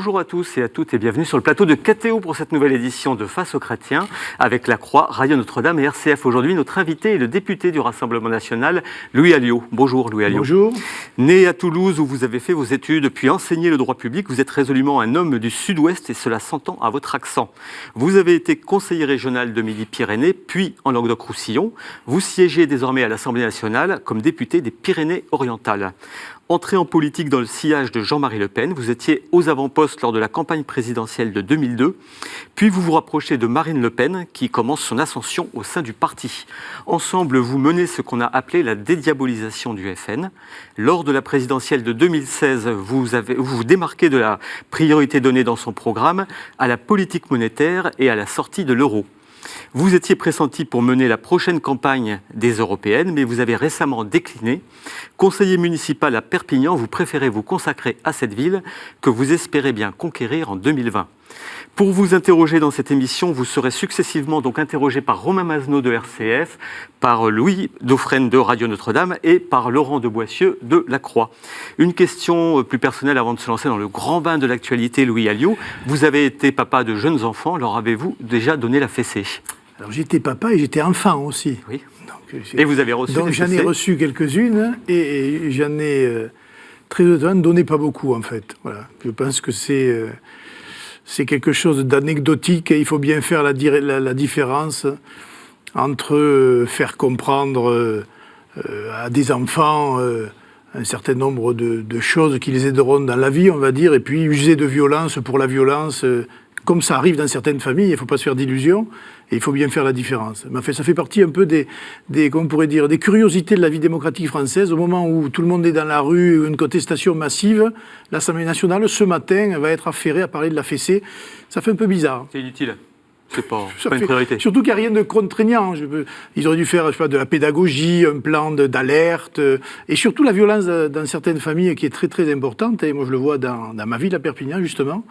Bonjour à tous et à toutes et bienvenue sur le plateau de KTO pour cette nouvelle édition de Face aux chrétiens avec La Croix, Radio Notre-Dame et RCF. Aujourd'hui, notre invité est le député du Rassemblement national, Louis Alliot. Bonjour Louis Alliot. Bonjour. Né à Toulouse où vous avez fait vos études puis enseigné le droit public, vous êtes résolument un homme du Sud-Ouest et cela s'entend à votre accent. Vous avez été conseiller régional de Midi-Pyrénées puis en Languedoc-Roussillon. Vous siégez désormais à l'Assemblée nationale comme député des Pyrénées-Orientales. Entré en politique dans le sillage de Jean-Marie Le Pen, vous étiez aux avant-postes lors de la campagne présidentielle de 2002, puis vous vous rapprochez de Marine Le Pen, qui commence son ascension au sein du parti. Ensemble, vous menez ce qu'on a appelé la dédiabolisation du FN. Lors de la présidentielle de 2016, vous vous démarquez de la priorité donnée dans son programme à la politique monétaire et à la sortie de l'euro. Vous étiez pressenti pour mener la prochaine campagne des européennes, mais vous avez récemment décliné. Conseiller municipal à Perpignan, vous préférez vous consacrer à cette ville que vous espérez bien conquérir en 2020. Pour vous interroger dans cette émission, vous serez successivement donc interrogé par Romain Masneau de RCF, par Louis Dauphren de Radio Notre-Dame et par Laurent de Boissieu de La Croix. Une question plus personnelle avant de se lancer dans le grand bain de l'actualité, Louis Alliot. Vous avez été papa de jeunes enfants, leur avez-vous déjà donné la fessée ? Alors j'étais papa et j'étais enfant aussi. Oui. Et vous avez reçu donc des j'en ai fessées ? reçu quelques-unes et j'en ai très honnêtement donné pas beaucoup en fait. Voilà. Je pense que c'est quelque chose d'anecdotique et il faut bien faire la différence entre faire comprendre à des enfants un certain nombre de choses qui les aideront dans la vie, on va dire, et puis user de violence pour la violence, comme ça arrive dans certaines familles, il ne faut pas se faire d'illusions, et il faut bien faire la différence. Mais en fait, ça fait partie un peu des curiosités de la vie démocratique française. Au moment où tout le monde est dans la rue, une contestation massive, l'Assemblée nationale, ce matin, va être affairée à parler de la fessée. Ça fait un peu bizarre. C'est inutile. C'est pas une priorité. Surtout qu'il n'y a rien de contraignant. Ils auraient dû faire de la pédagogie, un plan d'alerte, et surtout la violence dans certaines familles qui est très très importante. Et moi je le vois dans ma ville à Perpignan justement,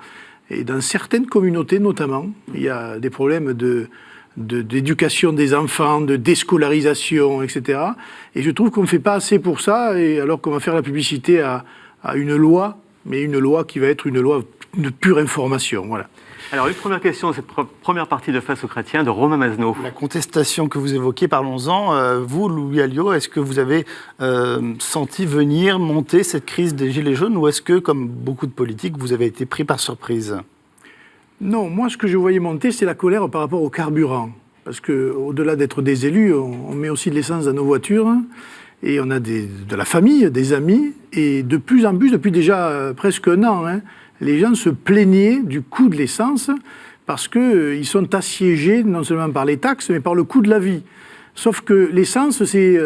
et dans certaines communautés notamment. Il y a des problèmes d'éducation des enfants, de déscolarisation, etc. Et je trouve qu'on ne fait pas assez pour ça, et alors qu'on va faire la publicité à une loi, mais une loi qui va être une loi de pure information. Voilà. Alors, une première question de cette première partie de Face aux chrétiens de Romain Masneau. La contestation que vous évoquez, parlons-en. Vous, Louis Alliot, est-ce que vous avez senti venir monter cette crise des Gilets jaunes ou est-ce que, comme beaucoup de politiques, vous avez été pris par surprise ? Non, moi, ce que je voyais monter, c'est la colère par rapport au carburant. Parce qu'au-delà d'être des élus, on met aussi de l'essence dans nos voitures. Et on a de la famille, des amis. Et de plus en plus, depuis déjà presque un an, les gens se plaignaient du coût de l'essence parce qu'ils sont assiégés non seulement par les taxes, mais par le coût de la vie. Sauf que l'essence, c'est,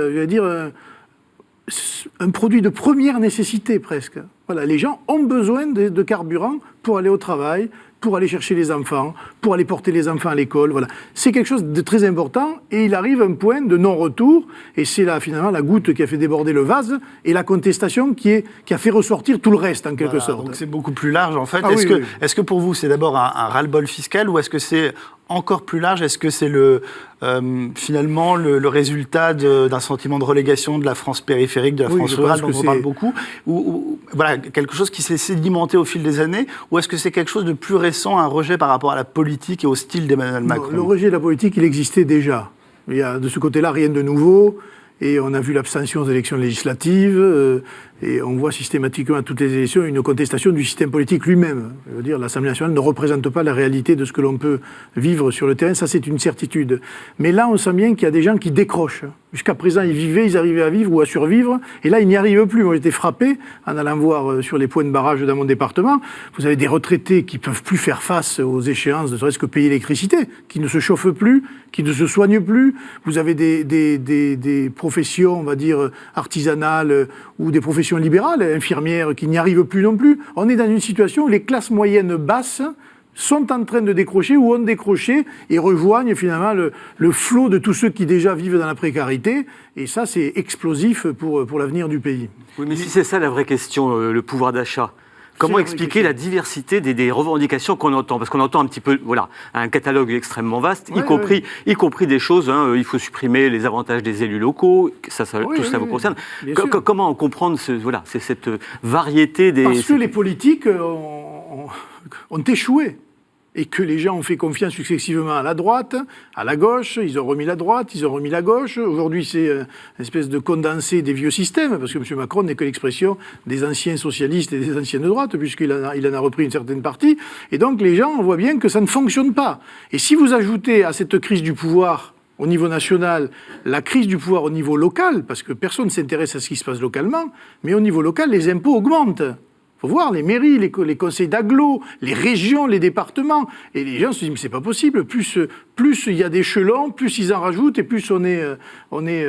un produit de première nécessité presque. Voilà, les gens ont besoin de carburant pour aller au travail, pour aller chercher les enfants, pour aller porter les enfants à l'école. Voilà. C'est quelque chose de très important et il arrive un point de non-retour et c'est là finalement la goutte qui a fait déborder le vase et la contestation qui a fait ressortir tout le reste en quelque sorte. Donc c'est beaucoup plus large en fait. Oui. Est-ce que pour vous c'est d'abord un ras-le-bol fiscal ou est-ce que c'est encore plus large ? Est-ce que c'est finalement le résultat d'un sentiment de relégation de la France périphérique, de la France rurale dont on parle beaucoup, ou voilà, quelque chose qui s'est sédimenté au fil des années, ou est-ce que c'est quelque chose de plus récent, un rejet par rapport à la politique et au style d'Emmanuel Macron ? Le rejet de la politique, il existait déjà. Il y a de ce côté-là rien de nouveau. Et on a vu l'abstention aux élections législatives, et on voit systématiquement à toutes les élections une contestation du système politique lui-même. Je veux dire, l'Assemblée nationale ne représente pas la réalité de ce que l'on peut vivre sur le terrain, ça c'est une certitude. Mais là, on sent bien qu'il y a des gens qui décrochent. Jusqu'à présent, ils arrivaient à vivre ou à survivre, et là, ils n'y arrivent plus. Moi, j'étais frappé en allant voir sur les points de barrage dans mon département. Vous avez des retraités qui ne peuvent plus faire face aux échéances, ne serait-ce que payer l'électricité, qui ne se chauffent plus, qui ne se soignent plus. Vous avez des professions, on va dire, artisanales ou des professions libérales, infirmières, qui n'y arrivent plus non plus. On est dans une situation où les classes moyennes basses sont en train de décrocher ou ont décroché et rejoignent finalement le flot de tous ceux qui déjà vivent dans la précarité. Et ça, c'est explosif pour l'avenir du pays. Oui, mais si c'est ça la vraie question, le pouvoir d'achat. Comment expliquer la diversité des revendications qu'on entend ? Parce qu'on entend un petit peu, voilà, un catalogue extrêmement vaste, y compris des choses, il faut supprimer les avantages des élus locaux, tout ça vous concerne. Comment comprendre cette variété des... Parce que les politiques ont ont échoué et que les gens ont fait confiance successivement à la droite, à la gauche, ils ont remis la droite, ils ont remis la gauche. Aujourd'hui, c'est une espèce de condensé des vieux systèmes, parce que M. Macron n'est que l'expression des anciens socialistes et des anciennes droites, puisqu'il en a repris une certaine partie. Et donc, les gens voient bien que ça ne fonctionne pas. Et si vous ajoutez à cette crise du pouvoir au niveau national, la crise du pouvoir au niveau local, parce que personne ne s'intéresse à ce qui se passe localement, mais au niveau local, les impôts augmentent. Il faut voir, les mairies, les conseils d'agglo, les régions, les départements. Et les gens se disent, mais c'est pas possible. Plus il y a d'échelons, plus ils en rajoutent, et plus on est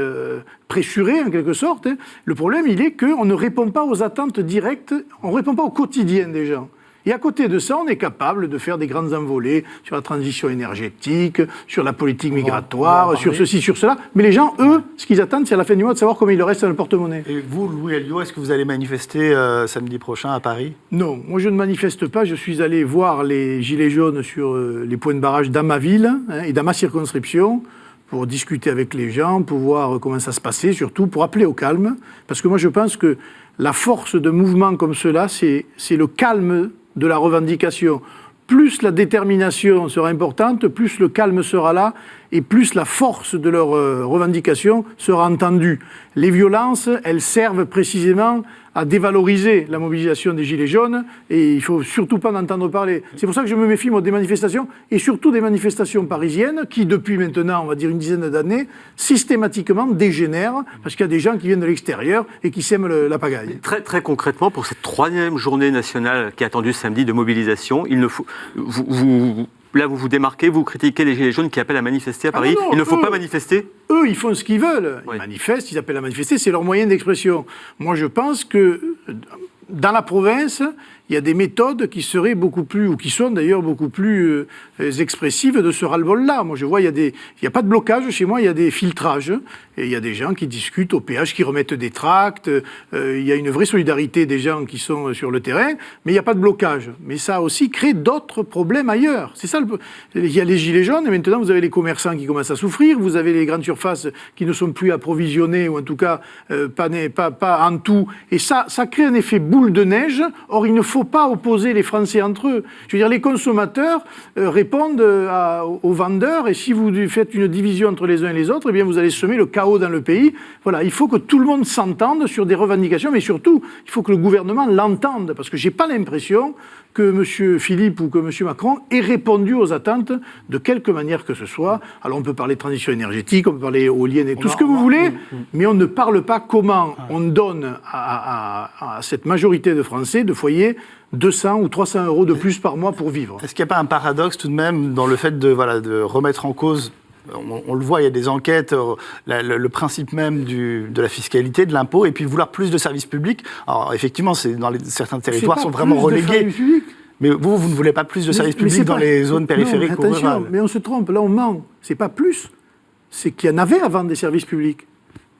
pressuré, en quelque sorte. Hein. Le problème, il est qu'on ne répond pas aux attentes directes, on ne répond pas au quotidien des gens. Et à côté de ça, on est capable de faire des grandes envolées sur la transition énergétique, sur la politique migratoire, sur ceci, sur cela. Mais les gens, eux, ce qu'ils attendent, c'est à la fin du mois de savoir combien il leur reste dans le porte-monnaie. Et vous, Louis Alliot, est-ce que vous allez manifester samedi prochain à Paris ? Non, moi je ne manifeste pas. Je suis allé voir les Gilets jaunes sur les points de barrage dans ma ville et dans ma circonscription pour discuter avec les gens, pour voir comment ça se passait, surtout pour appeler au calme. Parce que moi je pense que la force de mouvements comme cela, c'est le calme de la revendication. Plus la détermination sera importante, plus le calme sera là, et plus la force de leur revendication sera entendue. Les violences, elles servent précisément à dévaloriser la mobilisation des Gilets jaunes, et il ne faut surtout pas en entendre parler. C'est pour ça que je me méfie, moi, des manifestations, et surtout des manifestations parisiennes, qui, depuis maintenant, on va dire une dizaine d'années, systématiquement dégénèrent, parce qu'il y a des gens qui viennent de l'extérieur et qui sèment la pagaille. Très, très concrètement, pour cette 3e journée nationale qui est attendue samedi de mobilisation, il ne faut... Là, vous vous démarquez, vous critiquez les Gilets jaunes qui appellent à manifester à Paris. Non, il ne faut pas manifester ? Eux, ils font ce qu'ils veulent. Ils manifestent, ils appellent à manifester, c'est leur moyen d'expression. Moi, je pense que dans la province, il y a des méthodes qui seraient beaucoup plus, ou qui sont d'ailleurs beaucoup plus expressives de ce ras-le-bol-là. Moi, je vois, il n'y a pas de blocage chez moi, il y a des filtrages. Et il y a des gens qui discutent au péage, qui remettent des tracts. Il y a une vraie solidarité des gens qui sont sur le terrain, mais il n'y a pas de blocage. Mais ça aussi crée d'autres problèmes ailleurs. C'est ça. Il y a les gilets jaunes, et maintenant vous avez les commerçants qui commencent à souffrir. Vous avez les grandes surfaces qui ne sont plus approvisionnées, ou en tout cas pas en tout. Et ça crée un effet boule de neige. Or, il ne faut pas opposer les Français entre eux. Je veux dire, les consommateurs répondent aux vendeurs, et si vous faites une division entre les uns et les autres, eh bien vous allez semer le chaos dans le pays. Voilà, il faut que tout le monde s'entende sur des revendications, mais surtout, il faut que le gouvernement l'entende, parce que je n'ai pas l'impression que M. Philippe ou que M. Macron ait répondu aux attentes de quelque manière que ce soit. Alors on peut parler de transition énergétique, on peut parler éolienne et tout ce que vous voulez, mais on ne parle pas comment on donne à cette majorité de Français, de foyers, 200 ou 300 euros de plus par mois pour vivre. Est-ce qu'il n'y a pas un paradoxe tout de même dans le fait de remettre en cause, on le voit, il y a des enquêtes, le principe même de la fiscalité, de l'impôt, et puis vouloir plus de services publics. Alors effectivement, certains territoires sont vraiment relégués. Mais vous ne voulez pas plus de services publics dans les zones périphériques ou rurales. Mais on se trompe, là on ment. C'est pas plus, c'est qu'il y en avait avant des services publics.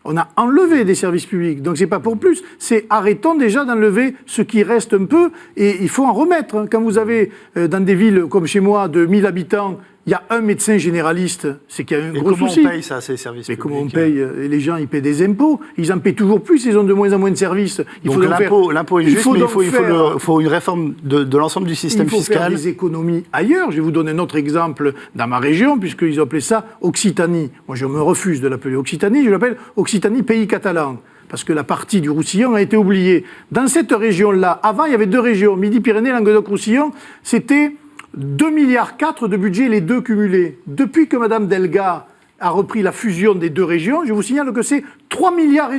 On a enlevé des services publics, donc c'est pas pour plus. C'est arrêtons déjà d'enlever ce qui reste un peu, et il faut en remettre. Quand vous avez dans des villes comme chez moi de 1000 habitants, il y a un médecin généraliste, c'est qu'il y a un gros souci. Comment on paye ça, ces services publics ? Mais comment on paye ? Les gens, ils paient des impôts. Ils en paient toujours plus, ils ont de moins en moins de services. Donc l'impôt est juste, mais il faut une réforme de l'ensemble du système fiscal. Il faut faire des économies ailleurs. Je vais vous donner un autre exemple dans ma région, puisqu'ils appelaient ça Occitanie. Moi, je me refuse de l'appeler Occitanie, je l'appelle Occitanie Pays Catalan. Parce que la partie du Roussillon a été oubliée. Dans cette région-là, avant, il y avait deux régions, Midi-Pyrénées, Languedoc-Roussillon, c'était 2,4 milliards de budget, les deux cumulés. Depuis que Mme Delga a repris la fusion des deux régions, je vous signale que c'est 3,5 milliards.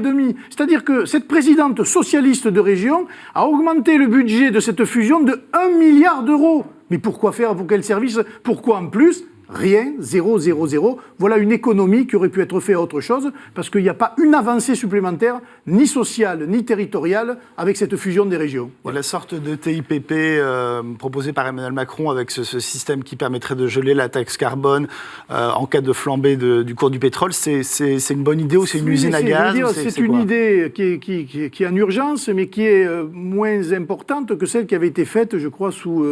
C'est-à-dire que cette présidente socialiste de région a augmenté le budget de cette fusion de 1 milliard d'euros. Mais pourquoi faire ? Pour quel service ? Pourquoi en plus ? Rien, 0, 0, 0. Voilà une économie qui aurait pu être faite à autre chose, parce qu'il n'y a pas une avancée supplémentaire, ni sociale, ni territoriale, avec cette fusion des régions. Voilà. La sorte de TIPP proposée par Emmanuel Macron, avec ce système qui permettrait de geler la taxe carbone en cas de flambée du cours du pétrole, c'est une bonne idée ou c'est une usine à gaz ? C'est une idée qui est en urgence, mais qui est moins importante que celle qui avait été faite, je crois, sous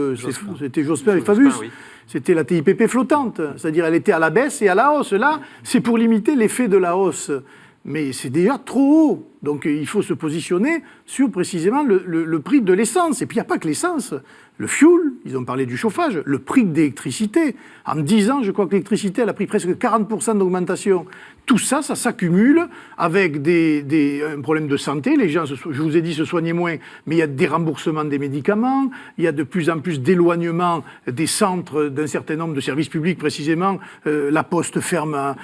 c'était Jospin et Fabius. Oui. C'était la TIPP flottante, c'est-à-dire elle était à la baisse et à la hausse. Là, c'est pour limiter l'effet de la hausse. Mais c'est déjà trop haut. Donc il faut se positionner sur précisément le prix de l'essence. Et puis il n'y a pas que l'essence. Le fuel, ils ont parlé du chauffage, le prix de l'électricité. En 10 ans, je crois que l'électricité elle a pris presque 40% d'augmentation. Tout ça, ça s'accumule avec un problème de santé. Les gens, je vous ai dit, se soignaient moins, mais il y a des remboursements des médicaments, il y a de plus en plus d'éloignement des centres d'un certain nombre de services publics, précisément. La poste ferme,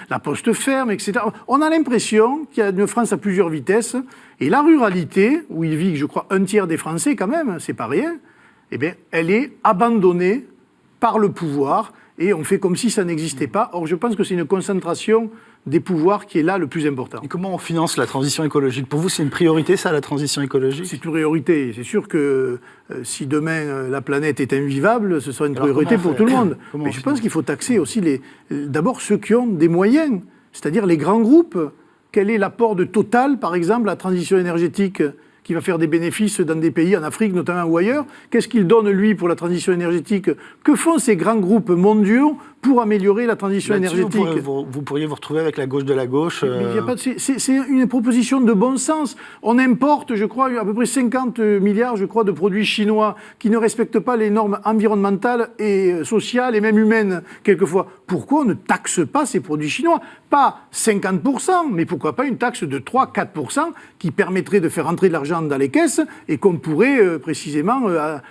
etc. On a l'impression qu'il y a une France à plusieurs vitesses. Et la ruralité, où il vit, je crois, un tiers des Français quand même, c'est pas rien, eh bien, elle est abandonnée par le pouvoir et on fait comme si ça n'existait pas. Or, je pense que c'est une concentration des pouvoirs qui est là le plus important. Et comment on finance la transition écologique ? Pour vous, c'est une priorité, ça, la transition écologique ? C'est une priorité. C'est sûr que si demain la planète est invivable, ce sera une priorité pour tout le monde. Mais je pense qu'il faut taxer aussi d'abord ceux qui ont des moyens, c'est-à-dire les grands groupes. Quel est l'apport de Total, par exemple, à la transition énergétique qui va faire des bénéfices dans des pays, en Afrique notamment ou ailleurs? Qu'est-ce qu'il donne, lui, pour la transition énergétique? Que font ces grands groupes mondiaux pour améliorer la transition énergétique? Vous pourriez vous retrouver avec la gauche de la gauche. C'est une proposition de bon sens. On importe, je crois, à peu près 50 milliards, je crois, de produits chinois qui ne respectent pas les normes environnementales et sociales et même humaines, quelquefois. Pourquoi on ne taxe pas ces produits chinois? Pas 50%, mais pourquoi pas une taxe de 3-4% qui permettrait de faire entrer de l'argent dans les caisses et qu'on pourrait précisément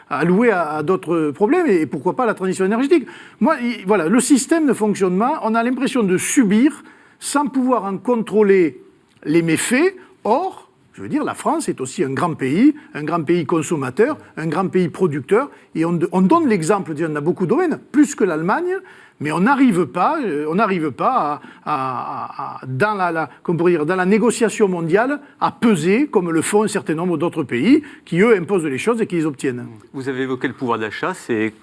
allouer à d'autres problèmes. Et pourquoi pas la transition énergétique? Moi, voilà, le système ne fonctionne pas. On a l'impression de subir sans pouvoir en contrôler les méfaits. Or, je veux dire, la France est aussi un grand pays consommateur, un grand pays producteur. Et on donne l'exemple, on a beaucoup de domaines, plus que l'Allemagne, mais on n'arrive pas dans la négociation mondiale à peser comme le font un certain nombre d'autres pays qui, eux, imposent les choses et qui les obtiennent. Vous avez évoqué le pouvoir d'achat, c'est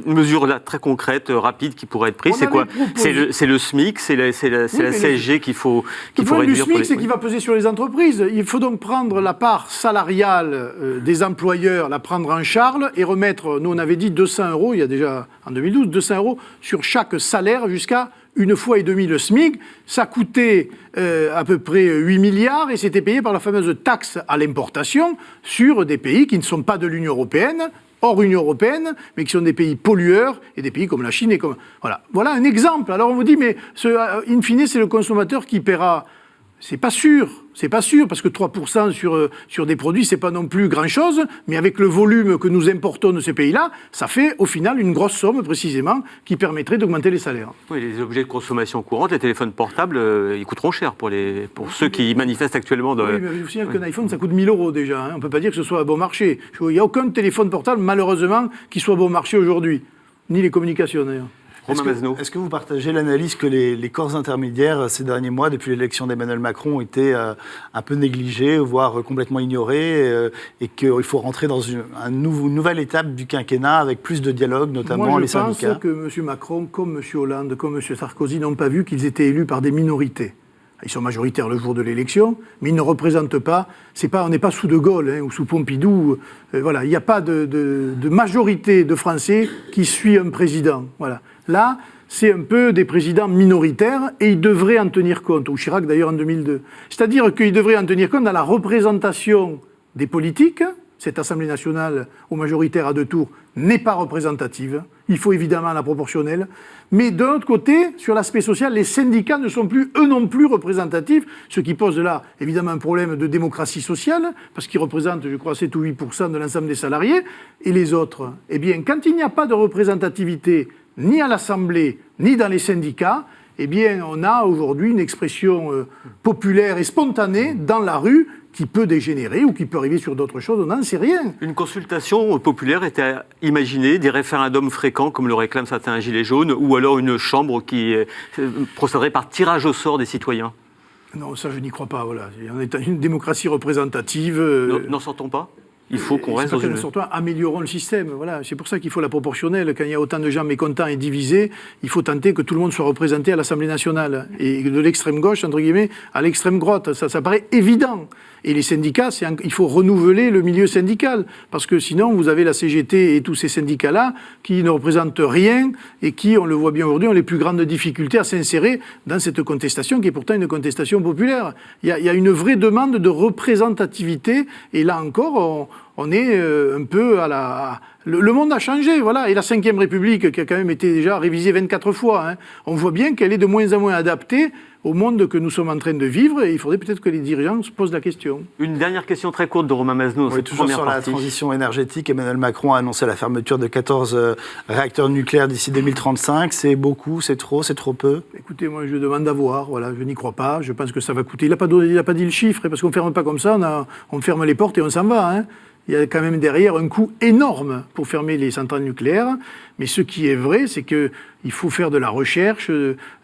une mesure là, très concrète, rapide qui pourrait être prise. C'est quoi? C'est le SMIC, c'est la CSG qu'il faut réduire. Le SMIC, c'est qui va peser sur les entreprises. Il faut donc prendre la part salariale des employeurs, la prendre en charge et remettre, nous on avait dit 200 €, il y a déjà en 2012, 200 € sur chaque salaire jusqu'à 1,5 fois le SMIC. Ça coûtait à peu près 8 milliards et c'était payé par la fameuse taxe à l'importation sur des pays qui ne sont pas de l'Union européenne, hors Union européenne, mais qui sont des pays pollueurs et des pays comme la Chine. Voilà un exemple. Alors on vous dit, mais in fine, c'est le consommateur qui paiera. C'est pas sûr, parce que 3% sur des produits, c'est pas non plus grand-chose, mais avec le volume que nous importons de ces pays-là, ça fait au final une grosse somme, précisément, qui permettrait d'augmenter les salaires. Oui, les objets de consommation courante, les téléphones portables, ils coûteront cher pour ceux qui manifestent actuellement. Oui, mais je vous signale qu'un iPhone, ça coûte 1 000 € déjà. On ne peut pas dire que ce soit à bon marché. Il n'y a aucun téléphone portable, malheureusement, qui soit bon marché aujourd'hui, ni les communications d'ailleurs. Est-ce que vous partagez l'analyse que les corps intermédiaires, ces derniers mois, depuis l'élection d'Emmanuel Macron, ont été un peu négligés, voire complètement ignorés, et qu'il faut rentrer dans une nouvelle étape du quinquennat avec plus de dialogue, notamment les syndicats? Moi, je pense que M. Macron, comme M. Hollande, comme M. Sarkozy, n'ont pas vu qu'ils étaient élus par des minorités. Ils sont majoritaires le jour de l'élection, mais ils ne représentent pas. On n'est pas sous De Gaulle ou sous Pompidou. Voilà, il n'y a pas de majorité de Français qui suit un président. Voilà. Là, c'est un peu des présidents minoritaires et ils devraient en tenir compte. Ou Chirac d'ailleurs en 2002. C'est-à-dire qu'ils devraient en tenir compte dans la représentation des politiques. Cette Assemblée nationale au majoritaire à 2 tours n'est pas représentative. Il faut évidemment la proportionnelle. Mais d'un autre côté, sur l'aspect social, les syndicats ne sont plus, eux non plus, représentatifs, ce qui pose là, évidemment, un problème de démocratie sociale, parce qu'ils représentent, je crois, 7 ou 8% de l'ensemble des salariés. Et les autres, eh bien, quand il n'y a pas de représentativité, ni à l'Assemblée, ni dans les syndicats, eh bien, on a aujourd'hui une expression populaire et spontanée dans la rue qui peut dégénérer ou qui peut arriver sur d'autres choses, on n'en sait rien. Une consultation populaire était à imaginer, des référendums fréquents comme le réclament certains gilets jaunes, ou alors une chambre qui procéderait par tirage au sort des citoyens? Non, ça je n'y crois pas, voilà. On est une démocratie représentative. N'en sortons pas? Il faut qu'on reste dans une... Améliorons le système. Voilà. C'est pour ça qu'il faut la proportionnelle. Quand il y a autant de gens mécontents et divisés, il faut tenter que tout le monde soit représenté à l'Assemblée nationale. Et de l'extrême gauche, entre guillemets, à l'extrême droite. Ça paraît évident. Et les syndicats, il faut renouveler le milieu syndical. Parce que sinon, vous avez la CGT et tous ces syndicats-là qui ne représentent rien et qui, on le voit bien aujourd'hui, ont les plus grandes difficultés à s'insérer dans cette contestation qui est pourtant une contestation populaire. Il y a une vraie demande de représentativité. Et là encore, on est un peu à la... Le monde a changé, voilà. Et la Ve République, qui a quand même été déjà révisée 24 fois, hein, on voit bien qu'elle est de moins en moins adaptée au monde que nous sommes en train de vivre, et il faudrait peut-être que les dirigeants se posent la question. Une dernière question très courte de Romain Masneau. Oui, toujours sur la transition énergétique, Emmanuel Macron a annoncé la fermeture de 14 réacteurs nucléaires d'ici 2035. C'est beaucoup, c'est trop peu? Écoutez, moi je demande à voir, voilà, je n'y crois pas, je pense que ça va coûter. Il n'a pas dit le chiffre, parce qu'on ne ferme pas comme ça, on ferme les portes et on s'en va, hein. Il y a quand même derrière un coût énorme pour fermer les centrales nucléaires. Mais ce qui est vrai, c'est qu'il faut faire de la recherche,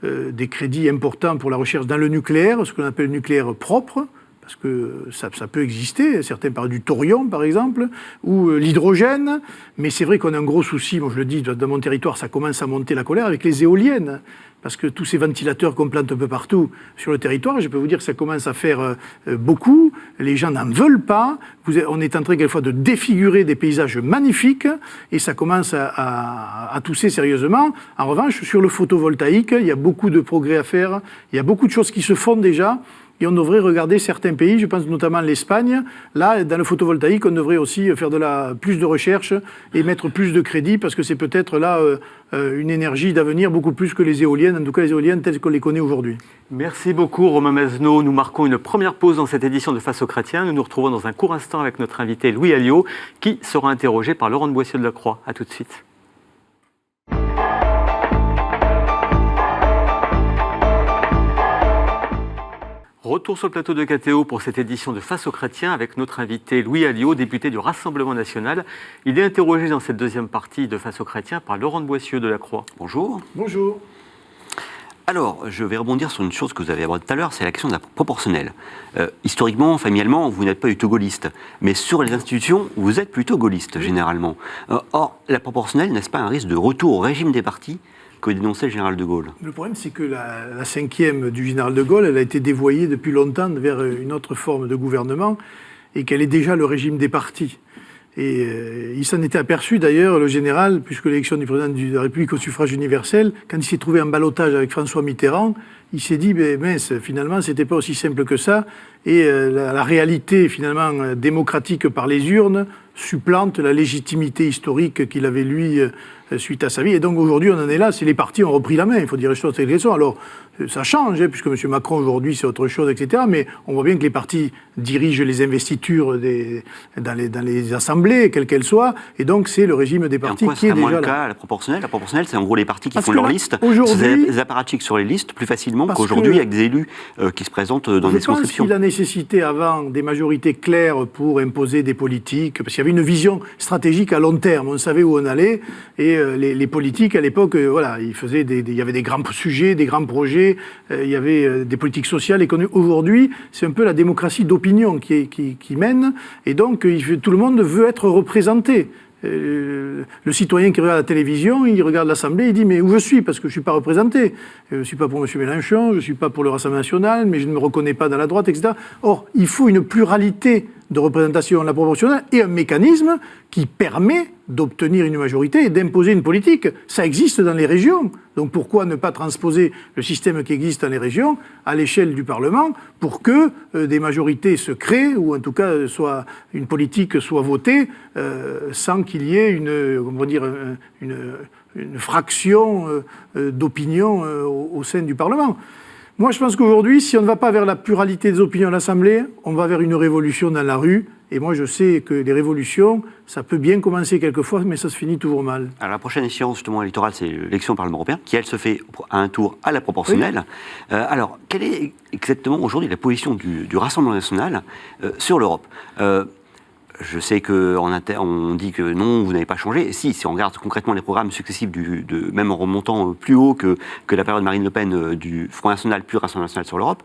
des crédits importants pour la recherche dans le nucléaire, ce qu'on appelle le nucléaire propre, parce que ça peut exister. Certains parlent du thorium, par exemple, ou l'hydrogène. Mais c'est vrai qu'on a un gros souci, moi je le dis, dans mon territoire, ça commence à monter la colère avec les éoliennes. Parce que tous ces ventilateurs qu'on plante un peu partout sur le territoire, je peux vous dire que ça commence à faire beaucoup. Les gens n'en veulent pas. On est en train quelquefois de défigurer des paysages magnifiques et ça commence à tousser sérieusement. En revanche, sur le photovoltaïque, il y a beaucoup de progrès à faire. Il y a beaucoup de choses qui se font déjà. Et on devrait regarder certains pays, je pense notamment l'Espagne. Là, dans le photovoltaïque, on devrait aussi faire plus de recherche et mettre plus de crédits, parce que c'est peut-être là une énergie d'avenir, beaucoup plus que les éoliennes, en tout cas les éoliennes telles qu'on les connaît aujourd'hui. Merci beaucoup Romain Masneau. Nous marquons une première pause dans cette édition de Face aux Chrétiens. Nous nous retrouvons dans un court instant avec notre invité Louis Alliot, qui sera interrogé par Laurent de Boissieu de la Croix. A tout de suite. Retour sur le plateau de KTO pour cette édition de Face aux Chrétiens avec notre invité Louis Alliot, député du Rassemblement national. Il est interrogé dans cette deuxième partie de Face aux Chrétiens par Laurent de Boissieu de la Croix. Bonjour. Bonjour. Alors, je vais rebondir sur une chose que vous avez abordée tout à l'heure, c'est la question de la proportionnelle. Historiquement, familialement, vous n'êtes pas du tout gaulliste, mais sur les institutions, vous êtes plutôt gaulliste, généralement. Or, la proportionnelle, n'est-ce pas un risque de retour au régime des partis que dénonçait le général de Gaulle? Le problème, c'est que la cinquième du général de Gaulle, elle a été dévoyée depuis longtemps vers une autre forme de gouvernement et qu'elle est déjà le régime des partis. Et il s'en était aperçu d'ailleurs, le général, puisque l'élection du président de la République au suffrage universel, quand il s'est trouvé en ballottage avec François Mitterrand, il s'est dit, mince, finalement, c'était pas aussi simple que ça. Et la réalité, finalement, démocratique par les urnes, supplante la légitimité historique qu'il avait, lui, suite à sa vie. Et donc, aujourd'hui, on en est là. C'est les partis ont repris la main. Il faut dire les choses telles qu'elles sont. Alors, ça change, puisque M. Macron, aujourd'hui, c'est autre chose, etc. Mais on voit bien que les partis dirigent les investitures dans les assemblées, quelles qu'elles soient. Et donc, c'est le régime des partis qui est déjà là. Le cas, la proportionnelle, c'est en gros les partis qui font leur liste. C'est des apparatchiks sur les listes, plus facilement qu'aujourd'hui, avec des élus qui se présentent dans des circonscriptions. Je pense qu'il a nécessité avant des majorités claires pour imposer des politiques, parce qu'il y avait une vision stratégique à long terme. On savait où on allait. Et les politiques, à l'époque, voilà, il y avait des grands sujets, des grands projets, il y avait des politiques sociales. Et aujourd'hui, c'est un peu la démocratie d'opinion qui mène. Et donc, tout le monde veut être représenté. Le citoyen qui regarde la télévision, il regarde l'Assemblée, il dit « mais où je suis ?» Parce que je ne suis pas représenté. Je ne suis pas pour M. Mélenchon, je ne suis pas pour le Rassemblement national, mais je ne me reconnais pas dans la droite, etc. Or, il faut une pluralité de représentation, la proportionnelle, et un mécanisme qui permet d'obtenir une majorité et d'imposer une politique. Ça existe dans les régions. Donc pourquoi ne pas transposer le système qui existe dans les régions à l'échelle du Parlement pour que des majorités se créent, ou en tout cas une politique soit votée sans qu'il y ait une fraction d'opinion au sein du Parlement. Moi, je pense qu'aujourd'hui, si on ne va pas vers la pluralité des opinions à l'Assemblée, on va vers une révolution dans la rue. Et moi, je sais que les révolutions, ça peut bien commencer quelquefois, mais ça se finit toujours mal. Alors, la prochaine échéance, justement, électorale, c'est l'élection au Parlement européen, qui, elle, se fait à un tour à la proportionnelle. Oui. Alors, quelle est exactement aujourd'hui la position du Rassemblement national sur l'Europe ? Je sais qu'on dit que non, vous n'avez pas changé. Si on regarde concrètement les programmes successifs, même en remontant plus haut que la période Marine Le Pen du Front National, puis Rassemblement National sur l'Europe,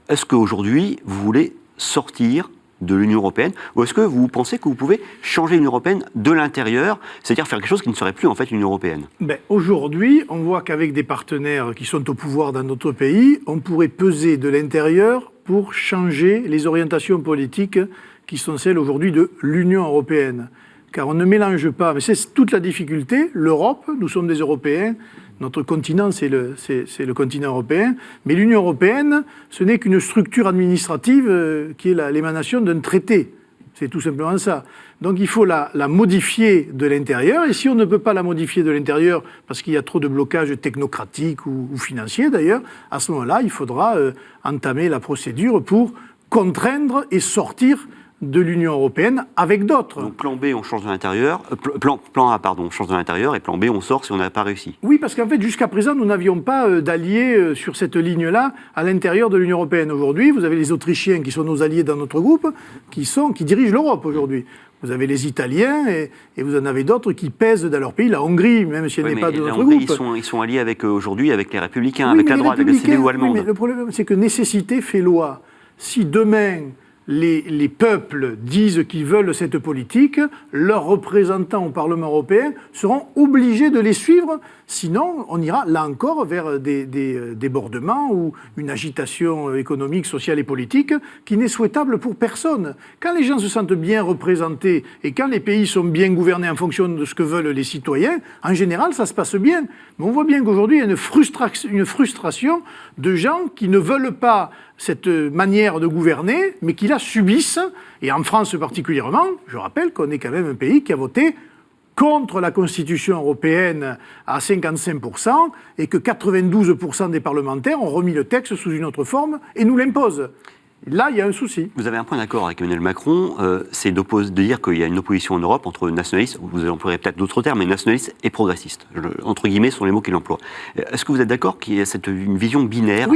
est-ce qu'aujourd'hui, vous voulez sortir de l'Union européenne, ou est-ce que vous pensez que vous pouvez changer l'Union européenne de l'intérieur, c'est-à-dire faire quelque chose qui ne serait plus en fait l'Union européenne? Aujourd'hui, on voit qu'avec des partenaires qui sont au pouvoir dans notre pays, on pourrait peser de l'intérieur pour changer les orientations politiques qui sont celles aujourd'hui de l'Union européenne. Car on ne mélange pas, mais c'est toute la difficulté, l'Europe, nous sommes des Européens, notre continent c'est le continent européen, mais l'Union européenne, ce n'est qu'une structure administrative qui est l'émanation d'un traité. C'est tout simplement ça. Donc il faut la modifier de l'intérieur, et si on ne peut pas la modifier de l'intérieur, parce qu'il y a trop de blocages technocratiques ou financiers d'ailleurs, à ce moment-là, il faudra entamer la procédure pour contraindre et sortir de l'Union européenne avec d'autres. Donc plan B, on change de l'intérieur, plan A, pardon, on change de l'intérieur, et plan B, on sort si on n'a pas réussi. Oui, parce qu'en fait, jusqu'à présent, nous n'avions pas d'alliés sur cette ligne-là à l'intérieur de l'Union européenne. Aujourd'hui, vous avez les Autrichiens qui sont nos alliés dans notre groupe, qui dirigent l'Europe aujourd'hui. Vous avez les Italiens et vous en avez d'autres qui pèsent dans leur pays, la Hongrie, même si elle n'est pas de notre groupe. Ils sont alliés aujourd'hui avec les Républicains, avec la droite, avec la CDU allemande. Oui, mais le problème, c'est que nécessité fait loi. Si demain les peuples disent qu'ils veulent cette politique, leurs représentants au Parlement européen seront obligés de les suivre, sinon on ira là encore vers des débordements ou une agitation économique, sociale et politique qui n'est souhaitable pour personne. Quand les gens se sentent bien représentés et quand les pays sont bien gouvernés en fonction de ce que veulent les citoyens, en général ça se passe bien. Mais on voit bien qu'aujourd'hui il y a une frustration de gens qui ne veulent pas cette manière de gouverner, mais qui la subissent. Et en France particulièrement, je rappelle qu'on est quand même un pays qui a voté contre la Constitution européenne à 55% et que 92% des parlementaires ont remis le texte sous une autre forme et nous l'imposent. Là, il y a un souci. Vous avez un point d'accord avec Emmanuel Macron, c'est de dire qu'il y a une opposition en Europe entre nationalistes, vous emploierez peut-être d'autres termes, mais nationalistes et progressistes. Entre guillemets, sont les mots qu'il emploie. Est-ce que vous êtes d'accord qu'il y a une vision binaire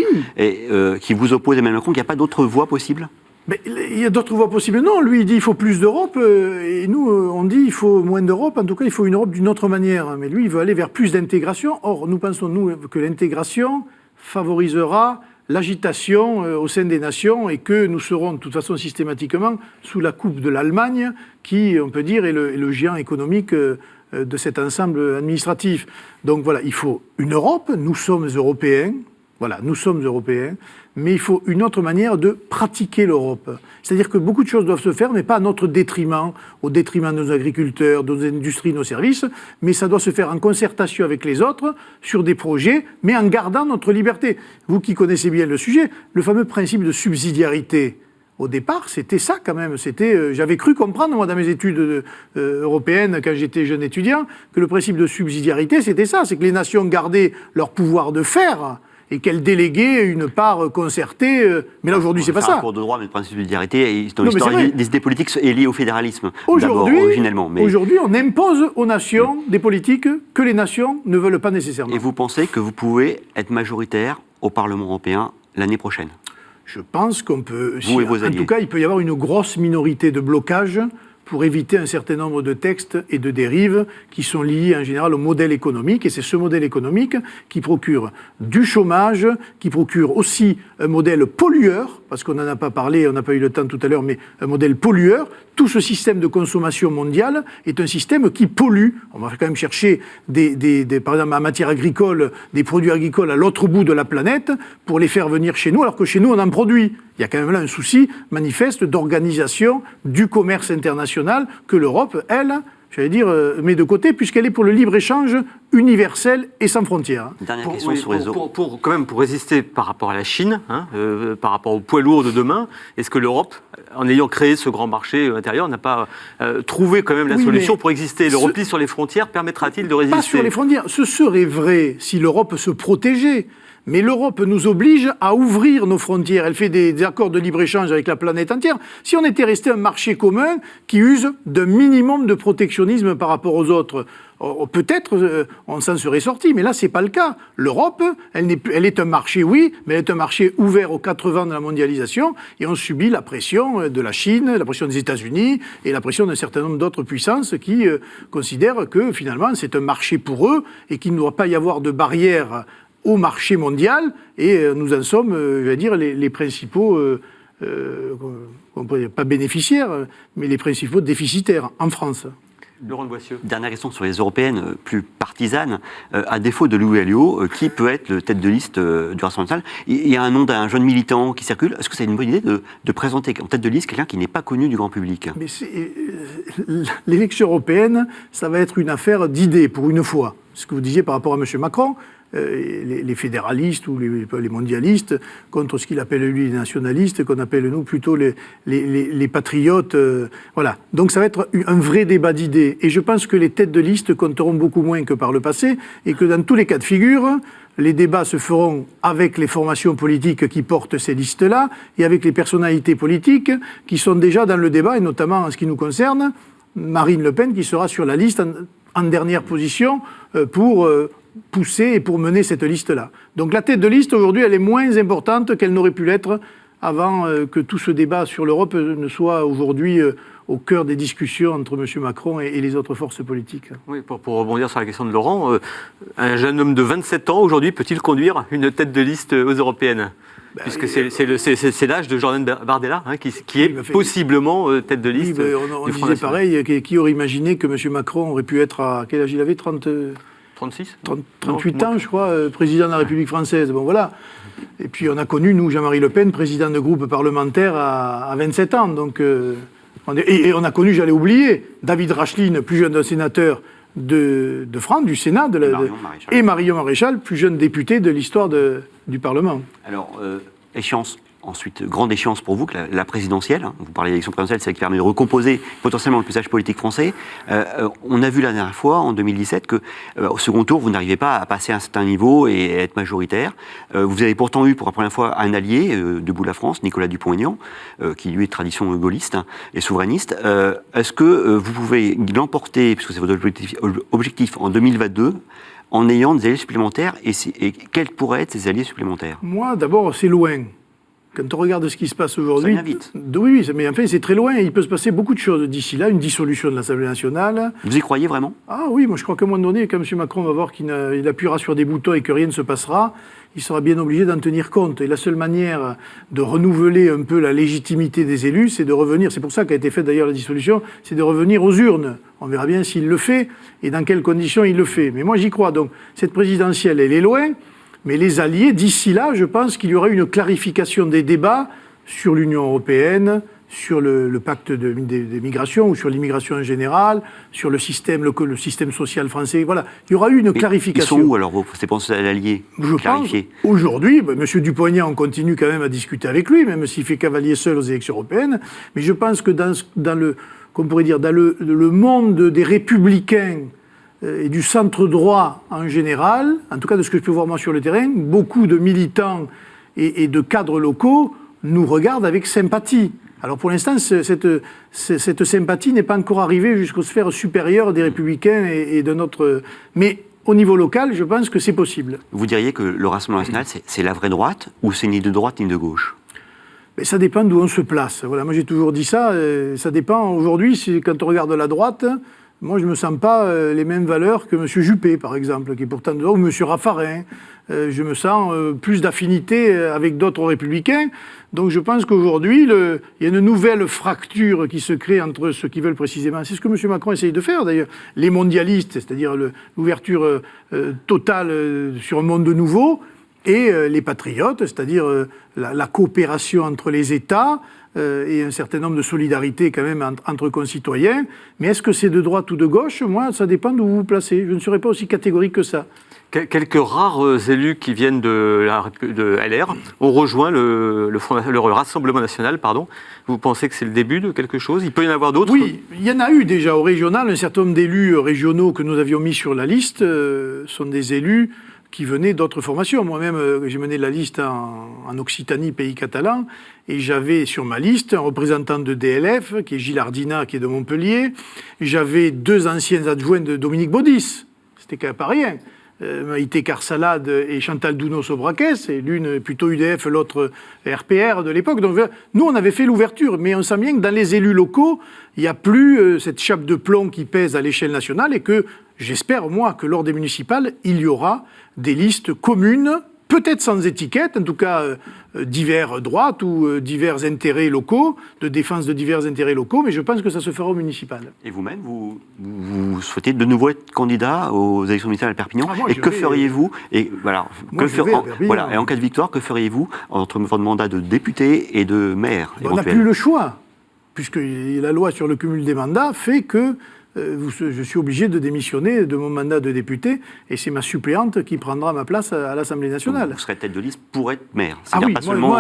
qui vous oppose Emmanuel Macron, qu'il n'y a pas d'autre voie possible? Mais il y a d'autres voies possibles. Non, lui, il dit qu'il faut plus d'Europe, et nous, on dit qu'il faut moins d'Europe. En tout cas, il faut une Europe d'une autre manière. Mais lui, il veut aller vers plus d'intégration. Or, nous pensons, nous, que l'intégration favorisera l'agitation au sein des nations et que nous serons de toute façon systématiquement sous la coupe de l'Allemagne qui, on peut dire, est le géant économique de cet ensemble administratif. Donc voilà, il faut une Europe, nous sommes Européens, voilà, nous sommes Européens, mais il faut une autre manière de pratiquer l'Europe. C'est-à-dire que beaucoup de choses doivent se faire, mais pas à notre détriment, au détriment de nos agriculteurs, de nos industries, de nos services, mais ça doit se faire en concertation avec les autres, sur des projets, mais en gardant notre liberté. Vous qui connaissez bien le sujet, le fameux principe de subsidiarité, au départ, c'était ça quand même. J'avais cru comprendre, moi, dans mes études européennes, quand j'étais jeune étudiant, que le principe de subsidiarité, c'était ça, c'est que les nations gardaient leur pouvoir de faire et qu'elles déléguaient une part concertée. Mais là, aujourd'hui, c'est pas ça. C'est un cours de droit, mais le principe de subsidiarité, dans l'histoire des idées politiques, est lié au fédéralisme, d'abord, originellement. Mais... Aujourd'hui, on impose aux nations des politiques que les nations ne veulent pas nécessairement. Et vous pensez que vous pouvez être majoritaire au Parlement européen l'année prochaine? Je pense qu'on peut... Vous et vos alliés. En tout cas, il peut y avoir une grosse minorité de blocage pour éviter un certain nombre de textes et de dérives qui sont liés en général au modèle économique. Et c'est ce modèle économique qui procure du chômage, qui procure aussi un modèle pollueur, parce qu'on n'en a pas parlé, on n'a pas eu le temps tout à l'heure, mais un modèle pollueur. Tout ce système de consommation mondiale est un système qui pollue. On va quand même chercher, par exemple, en matière agricole, des produits agricoles à l'autre bout de la planète pour les faire venir chez nous, alors que chez nous, on en produit. Il y a quand même là un souci manifeste d'organisation du commerce international que l'Europe, elle, j'allais dire, met de côté, puisqu'elle est pour le libre-échange universel et sans frontières. Dernière question sur les eaux. Pour résister par rapport à la Chine, par rapport aux poids lourds de demain, est-ce que l'Europe, en ayant créé ce grand marché intérieur, n'a pas trouvé quand même la solution pour exister? Le repli sur les frontières permettra-t-il de résister? Pas sur les frontières. Ce serait vrai si l'Europe se protégeait. Mais l'Europe nous oblige à ouvrir nos frontières. Elle fait des accords de libre-échange avec la planète entière. Si on était resté un marché commun qui use d'un minimum de protectionnisme par rapport aux autres, peut-être on s'en serait sorti, mais là, c'est pas le cas. L'Europe, elle est un marché, oui, mais elle est un marché ouvert aux 4 vents de la mondialisation, et on subit la pression de la Chine, la pression des États-Unis, et la pression d'un certain nombre d'autres puissances qui considèrent que, finalement, c'est un marché pour eux, et qu'il ne doit pas y avoir de barrières au marché mondial, et nous en sommes, je vais dire, les principaux pas bénéficiaires, mais les principaux déficitaires en France. Laurent de Boissieu. Dernière question sur les européennes plus partisanes. À défaut de Louis Alliot, qui peut être le tête de liste du Rassemblement national? Il y a un nom d'un jeune militant qui circule. Est-ce que c'est une bonne idée de présenter en tête de liste quelqu'un qui n'est pas connu du grand public? Mais l'élection européenne, ça va être une affaire d'idées, pour une fois. Ce que vous disiez par rapport à M. Macron, les fédéralistes ou les mondialistes, contre ce qu'il appelle lui les nationalistes, qu'on appelle nous plutôt les patriotes. Voilà. Donc ça va être un vrai débat d'idées. Et je pense que les têtes de liste compteront beaucoup moins que par le passé, et que dans tous les cas de figure, les débats se feront avec les formations politiques qui portent ces listes-là, et avec les personnalités politiques qui sont déjà dans le débat, et notamment en ce qui nous concerne, Marine Le Pen qui sera sur la liste en dernière position pour pousser et pour mener cette liste-là. Donc la tête de liste, aujourd'hui, elle est moins importante qu'elle n'aurait pu l'être avant que tout ce débat sur l'Europe ne soit aujourd'hui au cœur des discussions entre M. Macron et les autres forces politiques. Oui, pour rebondir sur la question de Laurent, un jeune homme de 27 ans, aujourd'hui, peut-il conduire une tête de liste aux européennes ? Puisque c'est l'âge de Jordan Bardella qui est possiblement tête de liste. Oui, on disait pareil, qui aurait imaginé que M. Macron aurait pu être à quel âge il avait 36 38 ans, je crois, président de la République française. Bon, voilà. Et puis on a connu, nous, Jean-Marie Le Pen, président de groupe parlementaire à 27 ans. Donc, et on a connu, j'allais oublier, David Racheline, plus jeune sénateur de France, du Sénat, et Marion Maréchal, plus jeune député de l'histoire du Parlement. Alors, échéance. Ensuite, grande échéance pour vous, que la présidentielle. Vous parlez d'élection présidentielle, c'est ce qui permet de recomposer potentiellement le paysage politique français. On a vu la dernière fois, en 2017, qu'au second tour, vous n'arrivez pas à passer à un certain niveau et à être majoritaire. Vous avez pourtant eu, pour la première fois, un allié debout la France, Nicolas Dupont-Aignan, qui lui est de tradition gaulliste et souverainiste. Est-ce que vous pouvez l'emporter, puisque c'est votre objectif, en 2022, en ayant des alliés supplémentaires, et quels pourraient être ces alliés supplémentaires? Moi, d'abord, c'est loin. Quand on regarde ce qui se passe aujourd'hui... Ça vient vite. Oui, mais enfin, c'est très loin. Il peut se passer beaucoup de choses d'ici là. Une dissolution de l'Assemblée nationale. Vous y croyez vraiment? Ah oui, moi je crois qu'à un moment donné, quand M. Macron va voir qu'il appuiera sur des boutons et que rien ne se passera, il sera bien obligé d'en tenir compte. Et la seule manière de renouveler un peu la légitimité des élus, c'est de revenir, c'est pour ça qu'a été faite d'ailleurs la dissolution, c'est de revenir aux urnes. On verra bien s'il le fait et dans quelles conditions il le fait. Mais moi j'y crois. Donc cette présidentielle, elle est loin. Mais les alliés, d'ici là, je pense qu'il y aura une clarification des débats sur l'Union européenne, sur le pacte des migrations ou sur l'immigration en général, sur le système social français. Voilà, il y aura eu une clarification. Ils sont où alors ces pensées à l'allié clarifiés? Aujourd'hui, M. Dupont-Aignan, on continue quand même à discuter avec lui, même s'il fait cavalier seul aux élections européennes. Mais je pense que dans le monde des républicains, et du centre-droit en général, en tout cas de ce que je peux voir moi sur le terrain, beaucoup de militants et de cadres locaux nous regardent avec sympathie. Alors pour l'instant, cette sympathie n'est pas encore arrivée jusqu'aux sphères supérieures des Républicains et de notre... Mais au niveau local, je pense que c'est possible. Vous diriez que le Rassemblement national, c'est la vraie droite, ou c'est ni de droite ni de gauche? Mais ça dépend d'où on se place. Voilà, moi j'ai toujours dit ça, ça dépend. Aujourd'hui, quand on regarde la droite... Moi, je ne me sens pas les mêmes valeurs que M. Juppé, par exemple, qui est pourtant de ou M. Raffarin. Je me sens plus d'affinité avec d'autres républicains. Donc je pense qu'aujourd'hui, il y a une nouvelle fracture qui se crée entre ceux qui veulent précisément... C'est ce que M. Macron essaye de faire, d'ailleurs. Les mondialistes, c'est-à-dire l'ouverture totale sur un monde nouveau, et les patriotes, c'est-à-dire la coopération entre les États, et un certain nombre de solidarités quand même entre concitoyens. Mais est-ce que c'est de droite ou de gauche? Moi, ça dépend d'où vous vous placez. Je ne serais pas aussi catégorique que ça. Quelques rares élus qui viennent de LR ont rejoint le Rassemblement national. Pardon. Vous pensez que c'est le début de quelque chose? Il peut y en avoir d'autres? Oui, il y en a eu déjà au régional. Un certain nombre d'élus régionaux que nous avions mis sur la liste sont des élus qui venaient d'autres formations. Moi-même, j'ai mené la liste en Occitanie, pays catalan, et j'avais sur ma liste un représentant de DLF, qui est Gilles Ardina, qui est de Montpellier. J'avais 2 anciens adjoints de Dominique Baudis. C'était quand même pas rien. Maïté Carsalade et Chantal Douno-Sobraquès, et l'une plutôt UDF, l'autre RPR de l'époque. Donc nous, on avait fait l'ouverture, mais on sent bien que dans les élus locaux, il n'y a plus cette chape de plomb qui pèse à l'échelle nationale, et que j'espère, moi, que lors des municipales, il y aura des listes communes, peut-être sans étiquette, en tout cas divers droites ou divers intérêts locaux, de défense de divers intérêts locaux, mais je pense que ça se fera au municipal. Et vous-même, vous souhaitez de nouveau être candidat aux élections municipales à Perpignan? Et que feriez-vous? Et voilà, et en cas de victoire, que feriez-vous entre votre mandat de député et de maire? On n'a plus le choix, puisque la loi sur le cumul des mandats fait que je suis obligé de démissionner de mon mandat de député, et c'est ma suppléante qui prendra ma place à l'Assemblée nationale. Donc vous serez tête de liste pour être maire, c'est-à-dire pas seulement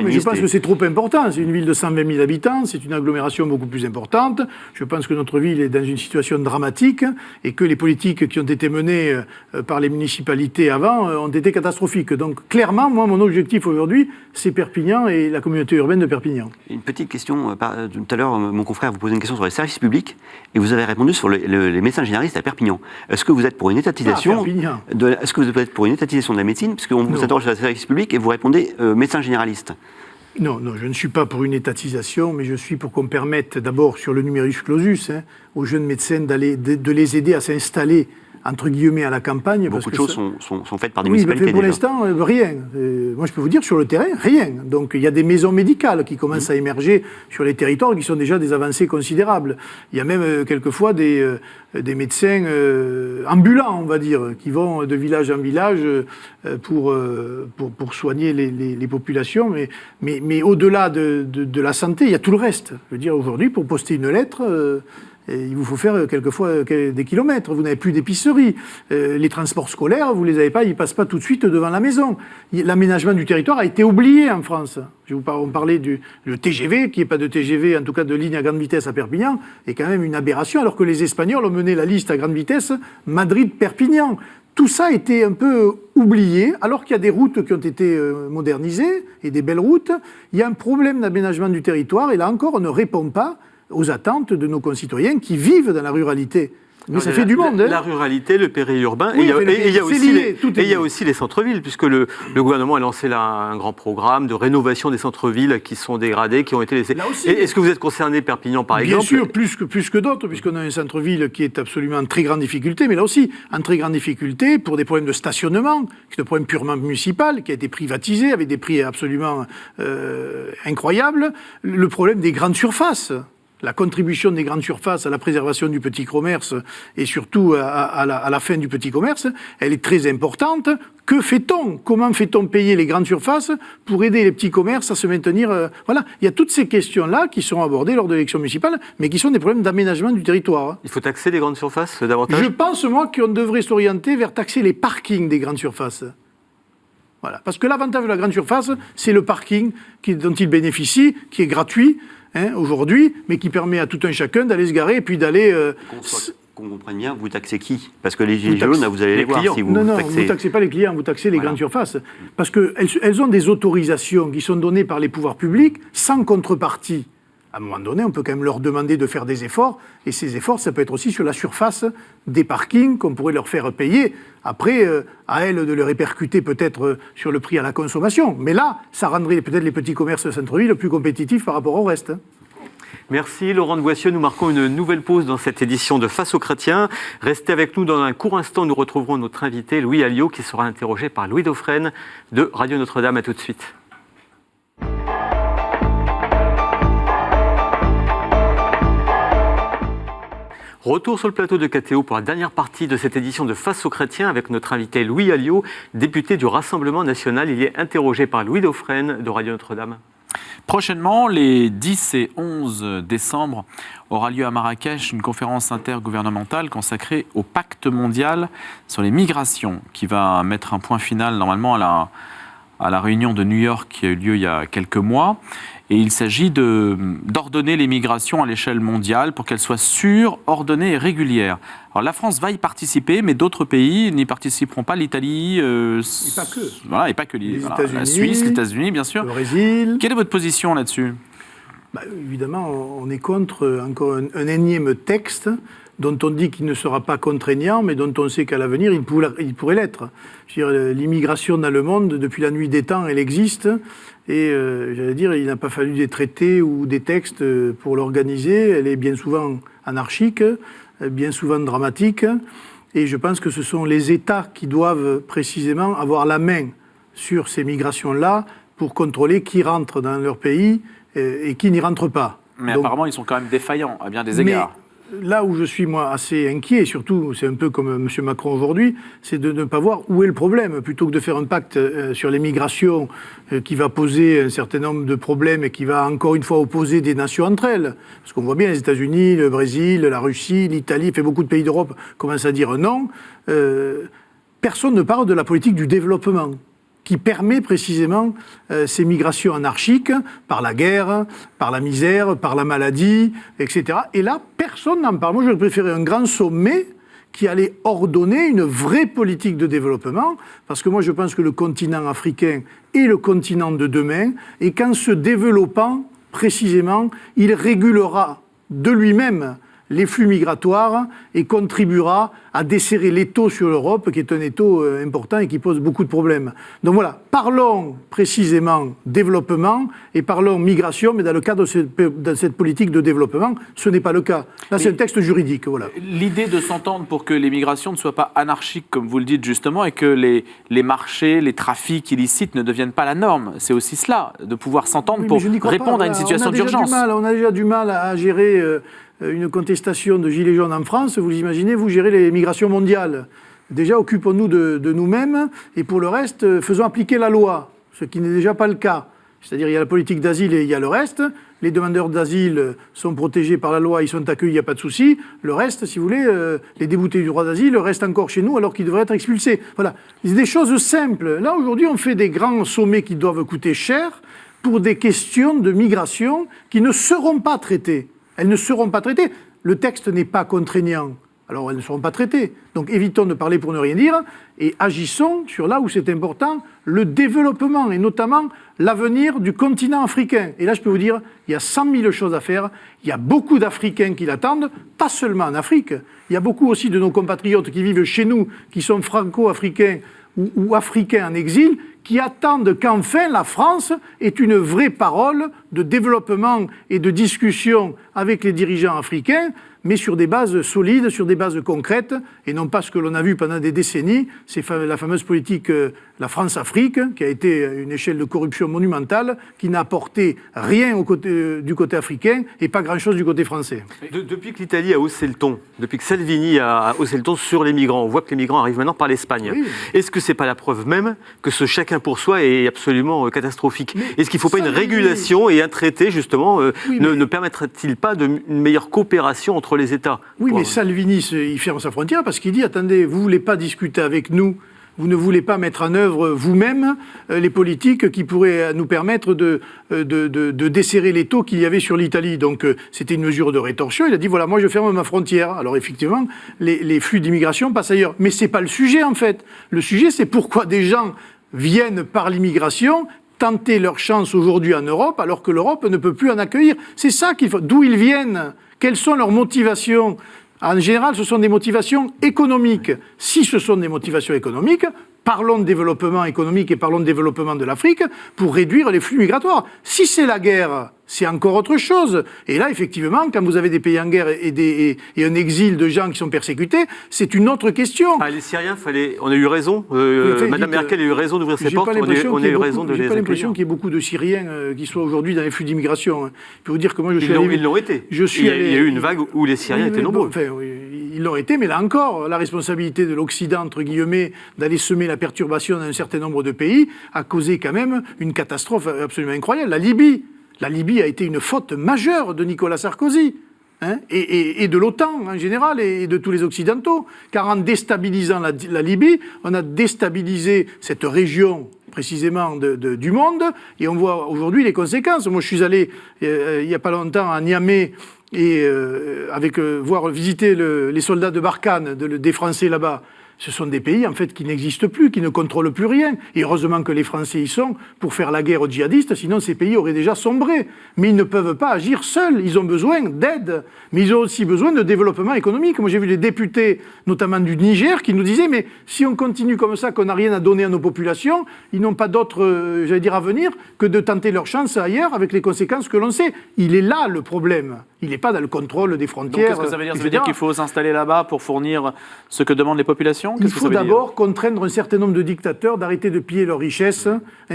mais je pense que c'est trop important. C'est une ville de 120 000 habitants, c'est une agglomération beaucoup plus importante. Je pense que notre ville est dans une situation dramatique, et que les politiques qui ont été menées par les municipalités avant ont été catastrophiques. Donc clairement, moi, mon objectif aujourd'hui, c'est Perpignan et la communauté urbaine de Perpignan. Une petite question, tout à l'heure, mon confrère vous posait une question sur les services publics, et vous avez répondu sur les médecins généralistes à Perpignan. Est-ce que vous êtes pour une étatisation est-ce que vous êtes pour une étatisation de la médecine? Parce qu'on vous interroge sur les services publics et vous répondez médecin généraliste. Non, je ne suis pas pour une étatisation, mais je suis pour qu'on permette d'abord sur le numerus clausus aux jeunes médecins de les aider à s'installer entre guillemets à la campagne. Beaucoup de choses sont faites par des oui, municipalités. Mais pour l'instant, rien. Moi, je peux vous dire, sur le terrain, rien. Donc, il y a des maisons médicales qui commencent à émerger sur les territoires, qui sont déjà des avancées considérables. Il y a même quelquefois des médecins ambulants, on va dire, qui vont de village en village pour soigner les populations. Mais au-delà de la santé, il y a tout le reste. Je veux dire, aujourd'hui, pour poster une lettre... il vous faut faire quelquefois des kilomètres. Vous n'avez plus d'épicerie. Les transports scolaires, vous ne les avez pas, ils ne passent pas tout de suite devant la maison. L'aménagement du territoire a été oublié en France. On parlait du TGV, qui n'est pas de TGV, en tout cas de ligne à grande vitesse à Perpignan, est quand même une aberration, alors que les Espagnols ont mené la liste à grande vitesse Madrid-Perpignan. Tout ça a été un peu oublié, alors qu'il y a des routes qui ont été modernisées, et des belles routes. Il y a un problème d'aménagement du territoire, et là encore, on ne répond pas aux attentes de nos concitoyens qui vivent dans la ruralité. Mais ça fait du monde. La ruralité, le périurbain, oui, et il y a aussi les centres-villes, puisque le gouvernement a lancé là un grand programme de rénovation des centres-villes qui sont dégradés, qui ont été laissés. Est-ce que vous êtes concerné, Perpignan, par exemple? Bien sûr, plus que d'autres, puisqu'on a un centre-ville qui est absolument en très grande difficulté, mais là aussi, en très grande difficulté pour des problèmes de stationnement, qui est un problème purement municipal, qui a été privatisé avec des prix absolument incroyables. Le problème des grandes surfaces. La contribution des grandes surfaces à la préservation du petit commerce et surtout à la fin du petit commerce, elle est très importante. Que fait-on? Comment fait-on payer les grandes surfaces pour aider les petits commerces à se maintenir? Voilà, il y a toutes ces questions-là qui sont abordées lors de l'élection municipale, mais qui sont des problèmes d'aménagement du territoire. Il faut taxer les grandes surfaces davantage? Je pense, moi, qu'on devrait s'orienter vers taxer les parkings des grandes surfaces. Voilà, parce que l'avantage de la grande surface, c'est le parking dont il bénéficie, qui est gratuit, aujourd'hui, mais qui permet à tout un chacun d'aller se garer et puis d'aller... Qu'on comprenne bien, vous taxez qui? Parce que les gilets jaunes, vous allez les voir si vous taxez... vous ne taxez pas les clients, vous taxez les grandes surfaces. Parce qu'elles ont des autorisations qui sont données par les pouvoirs publics sans contrepartie. À un moment donné, on peut quand même leur demander de faire des efforts, et ces efforts, ça peut être aussi sur la surface des parkings qu'on pourrait leur faire payer. Après, à elles de le répercuter peut-être sur le prix à la consommation. Mais là, ça rendrait peut-être les petits commerces de centre-ville plus compétitifs par rapport au reste. Merci Laurent de Boissieu. Nous marquons une nouvelle pause dans cette édition de Face aux chrétiens. Restez avec nous dans un court instant. Nous retrouverons notre invité Louis Alliot qui sera interrogé par Louis Dauphren de Radio Notre-Dame. À tout de suite. Retour sur le plateau de KTO pour la dernière partie de cette édition de Face aux chrétiens avec notre invité Louis Alliot, député du Rassemblement national. Il est interrogé par Louis Dauphren de Radio Notre-Dame. Prochainement, les 10 et 11 décembre, aura lieu à Marrakech une conférence intergouvernementale consacrée au pacte mondial sur les migrations, qui va mettre un point final normalement à la réunion de New York qui a eu lieu il y a quelques mois. Et il s'agit d'ordonner les migrations à l'échelle mondiale pour qu'elles soient sûres, ordonnées et régulières. Alors la France va y participer, mais d'autres pays n'y participeront pas. L'Italie... et pas que. Voilà, et pas que États-Unis, la Suisse, les États-Unis, bien sûr. Le Brésil. Quelle est votre position là-dessus? Évidemment, on est contre encore un énième texte dont on dit qu'il ne sera pas contraignant, mais dont on sait qu'à l'avenir, il pourrait l'être. Je veux dire, l'immigration dans le monde, depuis la nuit des temps, elle existe. Et j'allais dire, il n'a pas fallu des traités ou des textes pour l'organiser. Elle est bien souvent anarchique, bien souvent dramatique. Et je pense que ce sont les États qui doivent précisément avoir la main sur ces migrations-là pour contrôler qui rentre dans leur pays et qui n'y rentre pas. Mais Donc, apparemment, ils sont quand même défaillants à bien des égards. Là où je suis, moi, assez inquiet, surtout, c'est un peu comme M. Macron aujourd'hui, c'est de ne pas voir où est le problème. Plutôt que de faire un pacte sur les migrations qui va poser un certain nombre de problèmes et qui va, encore une fois, opposer des nations entre elles. Parce qu'on voit bien les États-Unis, le Brésil, la Russie, l'Italie, fait beaucoup de pays d'Europe commencent à dire non. Personne ne parle de la politique du développement, qui permet précisément ces migrations anarchiques par la guerre, par la misère, par la maladie, etc. Et là, personne n'en parle. Moi, j'aurais préféré un grand sommet qui allait ordonner une vraie politique de développement, parce que moi, je pense que le continent africain est le continent de demain, et qu'en se développant, précisément, il régulera de lui-même les flux migratoires et contribuera à desserrer l'étau sur l'Europe, qui est un étau important et qui pose beaucoup de problèmes. Donc voilà, parlons précisément développement et parlons migration, mais dans le cadre de cette politique de développement, ce n'est pas le cas. Là, c'est un texte juridique, voilà. L'idée de s'entendre pour que les migrations ne soient pas anarchiques, comme vous le dites justement, et que les marchés, les trafics illicites ne deviennent pas la norme, c'est aussi cela, de pouvoir s'entendre pour répondre à une situation d'urgence. On a déjà du mal à gérer une contestation de gilets jaunes en France. Vous imaginez, vous gérez les migrations mondiales. Déjà, occupons-nous de nous-mêmes, et pour le reste, faisons appliquer la loi, ce qui n'est déjà pas le cas. C'est-à-dire, il y a la politique d'asile et il y a le reste. Les demandeurs d'asile sont protégés par la loi, ils sont accueillis, il n'y a pas de souci. Le reste, si vous voulez, les déboutés du droit d'asile restent encore chez nous alors qu'ils devraient être expulsés. Voilà, c'est des choses simples. Là, aujourd'hui, on fait des grands sommets qui doivent coûter cher pour des questions de migration qui ne seront pas traitées. Elles ne seront pas traitées. Le texte n'est pas contraignant. Alors, elles ne seront pas traitées. Donc, évitons de parler pour ne rien dire et agissons sur là où c'est important, le développement et notamment l'avenir du continent africain. Et là, je peux vous dire, il y a 100 000 choses à faire. Il y a beaucoup d'Africains qui l'attendent, pas seulement en Afrique. Il y a beaucoup aussi de nos compatriotes qui vivent chez nous, qui sont franco-africains ou africains en exil, qui attendent qu'enfin la France ait une vraie parole de développement et de discussion avec les dirigeants africains, mais sur des bases solides, sur des bases concrètes, et non pas ce que l'on a vu pendant des décennies, c'est la fameuse politique la France-Afrique, qui a été une échelle de corruption monumentale, qui n'a apporté rien du côté africain et pas grand-chose du côté français. Depuis que l'Italie a haussé le ton, depuis que Salvini a haussé le ton sur les migrants, on voit que les migrants arrivent maintenant par l'Espagne. Oui. Est-ce que ce n'est pas la preuve même que ce chacun pour soi est absolument catastrophique? Est-ce qu'il ne faut pas une régulation et un traité, justement, ne permettrait-il pas une meilleure coopération entre les États? Oui, mais Salvini, il ferme sa frontière parce qu'il dit, attendez, vous ne voulez pas discuter avec nous, vous ne voulez pas mettre en œuvre vous-même les politiques qui pourraient nous permettre de desserrer l'étau qu'il y avait sur l'Italie. Donc c'était une mesure de rétorsion. Il a dit, voilà, moi je ferme ma frontière. Alors effectivement, les flux d'immigration passent ailleurs. Mais ce n'est pas le sujet en fait. Le sujet, c'est pourquoi des gens viennent par l'immigration tenter leur chance aujourd'hui en Europe alors que l'Europe ne peut plus en accueillir. C'est ça qu'il faut. D'où ils viennent? Quelles sont leurs motivations? En général, ce sont des motivations économiques. Si ce sont des motivations économiques, parlons de développement économique et parlons de développement de l'Afrique pour réduire les flux migratoires. Si c'est la guerre, c'est encore autre chose. Et là, effectivement, quand vous avez des pays en guerre et un exil de gens qui sont persécutés, c'est une autre question. Ah, les Syriens, on a eu raison. Madame Merkel a eu raison d'ouvrir ses portes. On a eu raison de les accueillir. J'ai pas l'impression qu'il y ait beaucoup de Syriens qui soient aujourd'hui dans les flux d'immigration. Je peux vous dire que moi, ils l'ont été. Il y a eu une vague où les Syriens étaient nombreux. Ils l'ont été, mais là encore, la responsabilité de l'Occident, entre guillemets, d'aller semer la perturbation dans un certain nombre de pays, a causé quand même une catastrophe absolument incroyable. La Libye a été une faute majeure de Nicolas Sarkozy, et de l'OTAN en général, et de tous les Occidentaux. Car en déstabilisant la Libye, on a déstabilisé cette région précisément du monde, et on voit aujourd'hui les conséquences. Moi, je suis allé, il n'y a pas longtemps, à Niamey, et visiter les soldats de Barkhane, des Français là-bas. Ce sont des pays, en fait, qui n'existent plus, qui ne contrôlent plus rien. Et heureusement que les Français y sont pour faire la guerre aux djihadistes, sinon ces pays auraient déjà sombré. Mais ils ne peuvent pas agir seuls, ils ont besoin d'aide. Mais ils ont aussi besoin de développement économique. Moi, j'ai vu des députés, notamment du Niger, qui nous disaient, mais si on continue comme ça, qu'on n'a rien à donner à nos populations, ils n'ont pas d'autre, avenir que de tenter leur chance ailleurs, avec les conséquences que l'on sait. Il est là le problème. Il n'est pas dans le contrôle des Donc, frontières. qu'est-ce que ça veut dire? Ça veut etc. dire qu'il faut s'installer là-bas pour fournir ce que demandent les populations? Il faut d'abord contraindre un certain nombre de dictateurs d'arrêter de piller leurs richesses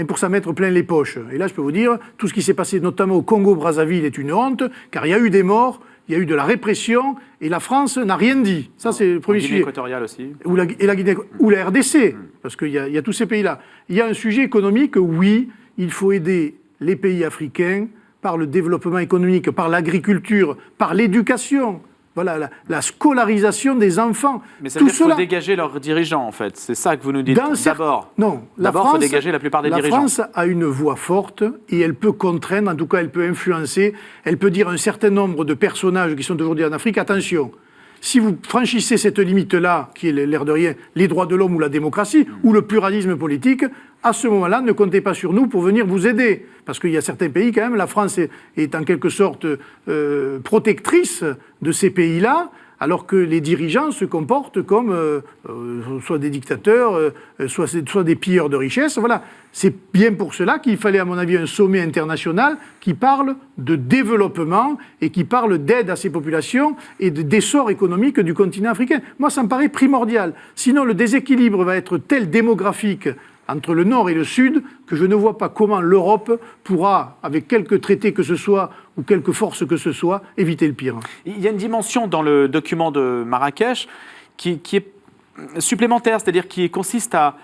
pour s'en mettre plein les poches. Et là, je peux vous dire, tout ce qui s'est passé notamment au Congo-Brazzaville est une honte, car il y a eu des morts, il y a eu de la répression, et la France n'a rien dit. Ça, c'est le premier sujet. Guinée équatoriale aussi. Ou la Guinée, ou la RDC, parce qu'il y a tous ces pays-là. Il y a un sujet économique, oui, il faut aider les pays africains par le développement économique, par l'agriculture, par l'éducation, voilà, la scolarisation des enfants. Mais ça veut dire qu'il faut dégager leurs dirigeants, en fait. C'est ça que vous nous dites d'abord. Non, d'abord, il faut dégager la plupart des dirigeants. La France a une voix forte et elle peut contraindre, en tout cas elle peut influencer, elle peut dire à un certain nombre de personnages qui sont aujourd'hui en Afrique, attention, si vous franchissez cette limite-là, qui est l'air de rien, les droits de l'homme ou la démocratie, ou le pluralisme politique, à ce moment-là, ne comptez pas sur nous pour venir vous aider. Parce qu'il y a certains pays, quand même, la France est en quelque sorte protectrice de ces pays-là, alors que les dirigeants se comportent comme soit des dictateurs, soit des pilleurs de richesses. Voilà. C'est bien pour cela qu'il fallait, à mon avis, un sommet international qui parle de développement et qui parle d'aide à ces populations et d'essor économique du continent africain. Moi, ça me paraît primordial. Sinon, le déséquilibre va être tel démographique entre le Nord et le Sud, que je ne vois pas comment l'Europe pourra, avec quelques traités que ce soit, ou quelques forces que ce soit, éviter le pire. Il y a une dimension dans le document de Marrakech qui est supplémentaire, c'est-à-dire qui consiste à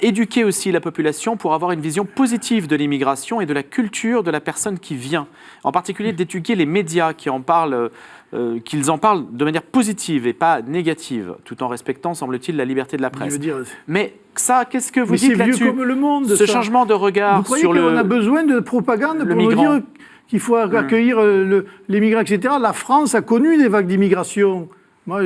éduquer aussi la population pour avoir une vision positive de l'immigration et de la culture de la personne qui vient. En particulier d'éduquer les médias qui en parlent, qu'ils en parlent de manière positive et pas négative, tout en respectant, semble-t-il, la liberté de la presse. Mais ça, qu'est-ce que vous dites là-dessus? C'est vieux comme le monde. Ce changement de regard sur le... Vous croyez qu'on a besoin de propagande pour nous dire qu'il faut accueillir les migrants, etc. La France a connu des vagues d'immigration. Moi,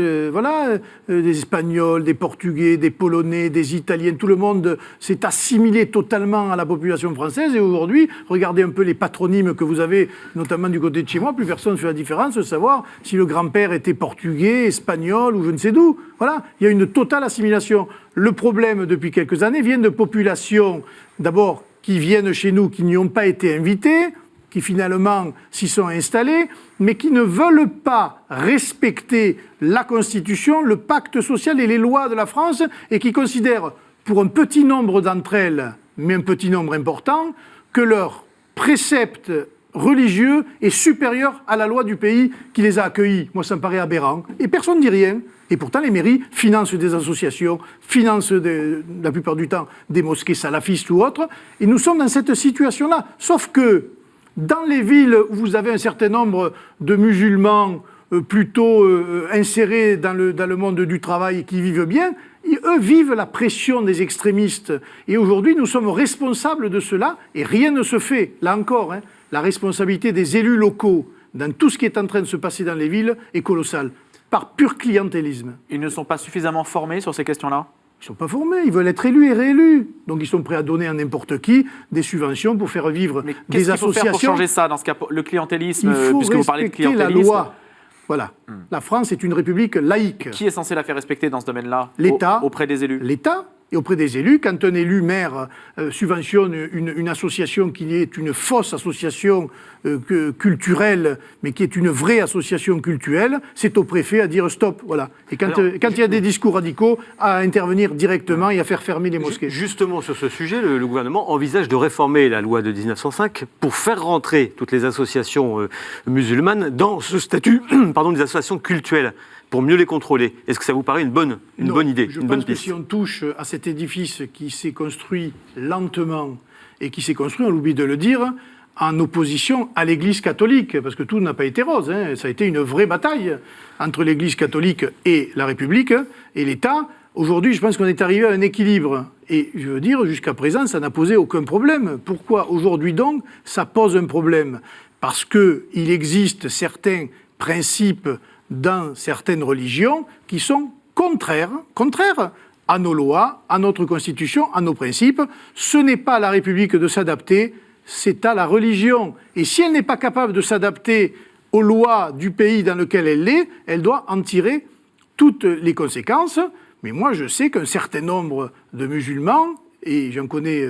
des Espagnols, des Portugais, des Polonais, des Italiens, tout le monde s'est assimilé totalement à la population française. Et aujourd'hui, regardez un peu les patronymes que vous avez, notamment du côté de chez moi, plus personne ne fait la différence de savoir si le grand-père était portugais, espagnol ou je ne sais d'où. Voilà, il y a une totale assimilation. Le problème, depuis quelques années, vient de populations, d'abord, qui viennent chez nous, qui n'y ont pas été invitées, qui finalement s'y sont installés, mais qui ne veulent pas respecter la Constitution, le pacte social et les lois de la France, et qui considèrent, pour un petit nombre d'entre elles, mais un petit nombre important, que leur précepte religieux est supérieur à la loi du pays qui les a accueillis. Moi, ça me paraît aberrant. Et personne ne dit rien. Et pourtant, les mairies financent des associations, financent la plupart du temps des mosquées salafistes ou autres. Et nous sommes dans cette situation-là. Sauf que dans les villes où vous avez un certain nombre de musulmans plutôt insérés dans le monde du travail et qui vivent bien, eux vivent la pression des extrémistes. Et aujourd'hui, nous sommes responsables de cela et rien ne se fait. Là encore, la responsabilité des élus locaux dans tout ce qui est en train de se passer dans les villes est colossale, par pur clientélisme. Ils ne sont pas suffisamment formés sur ces questions-là ? Ils ne sont pas formés, ils veulent être élus et réélus. Donc ils sont prêts à donner à n'importe qui des subventions pour faire vivre des associations. Qu'est-ce qu'il faut faire pour changer ça, dans ce cas, le clientélisme, puisque vous parlez de clientélisme? Il faut respecter la loi. Voilà. La France est une république laïque. Qui est censé la faire respecter dans ce domaine-là? L'État. Auprès des élus. L'État. Et auprès des élus, quand un élu maire subventionne une association qui est une fausse association culturelle, mais qui est une vraie association culturelle, c'est au préfet à dire stop. Voilà. Et quand il y a des discours radicaux, à intervenir directement et à faire fermer les mosquées. Justement, sur ce sujet, le gouvernement envisage de réformer la loi de 1905 pour faire rentrer toutes les associations musulmanes dans ce statut des associations cultuelles, pour mieux les contrôler. Est-ce que ça vous paraît une bonne idée, une bonne piste? Je pense que si on touche à cet édifice qui s'est construit lentement et qui s'est construit, on l'oublie de le dire, en opposition à l'Église catholique, parce que tout n'a pas été rose, ça a été une vraie bataille entre l'Église catholique et la République et l'État. Aujourd'hui, je pense qu'on est arrivé à un équilibre. Et je veux dire, jusqu'à présent, ça n'a posé aucun problème. Pourquoi aujourd'hui donc, ça pose un problème? Parce qu'il existe certains principes dans certaines religions qui sont contraires à nos lois, à notre constitution, à nos principes. Ce n'est pas à la République de s'adapter, c'est à la religion. Et si elle n'est pas capable de s'adapter aux lois du pays dans lequel elle est, elle doit en tirer toutes les conséquences. Mais moi, je sais qu'un certain nombre de musulmans, et j'en connais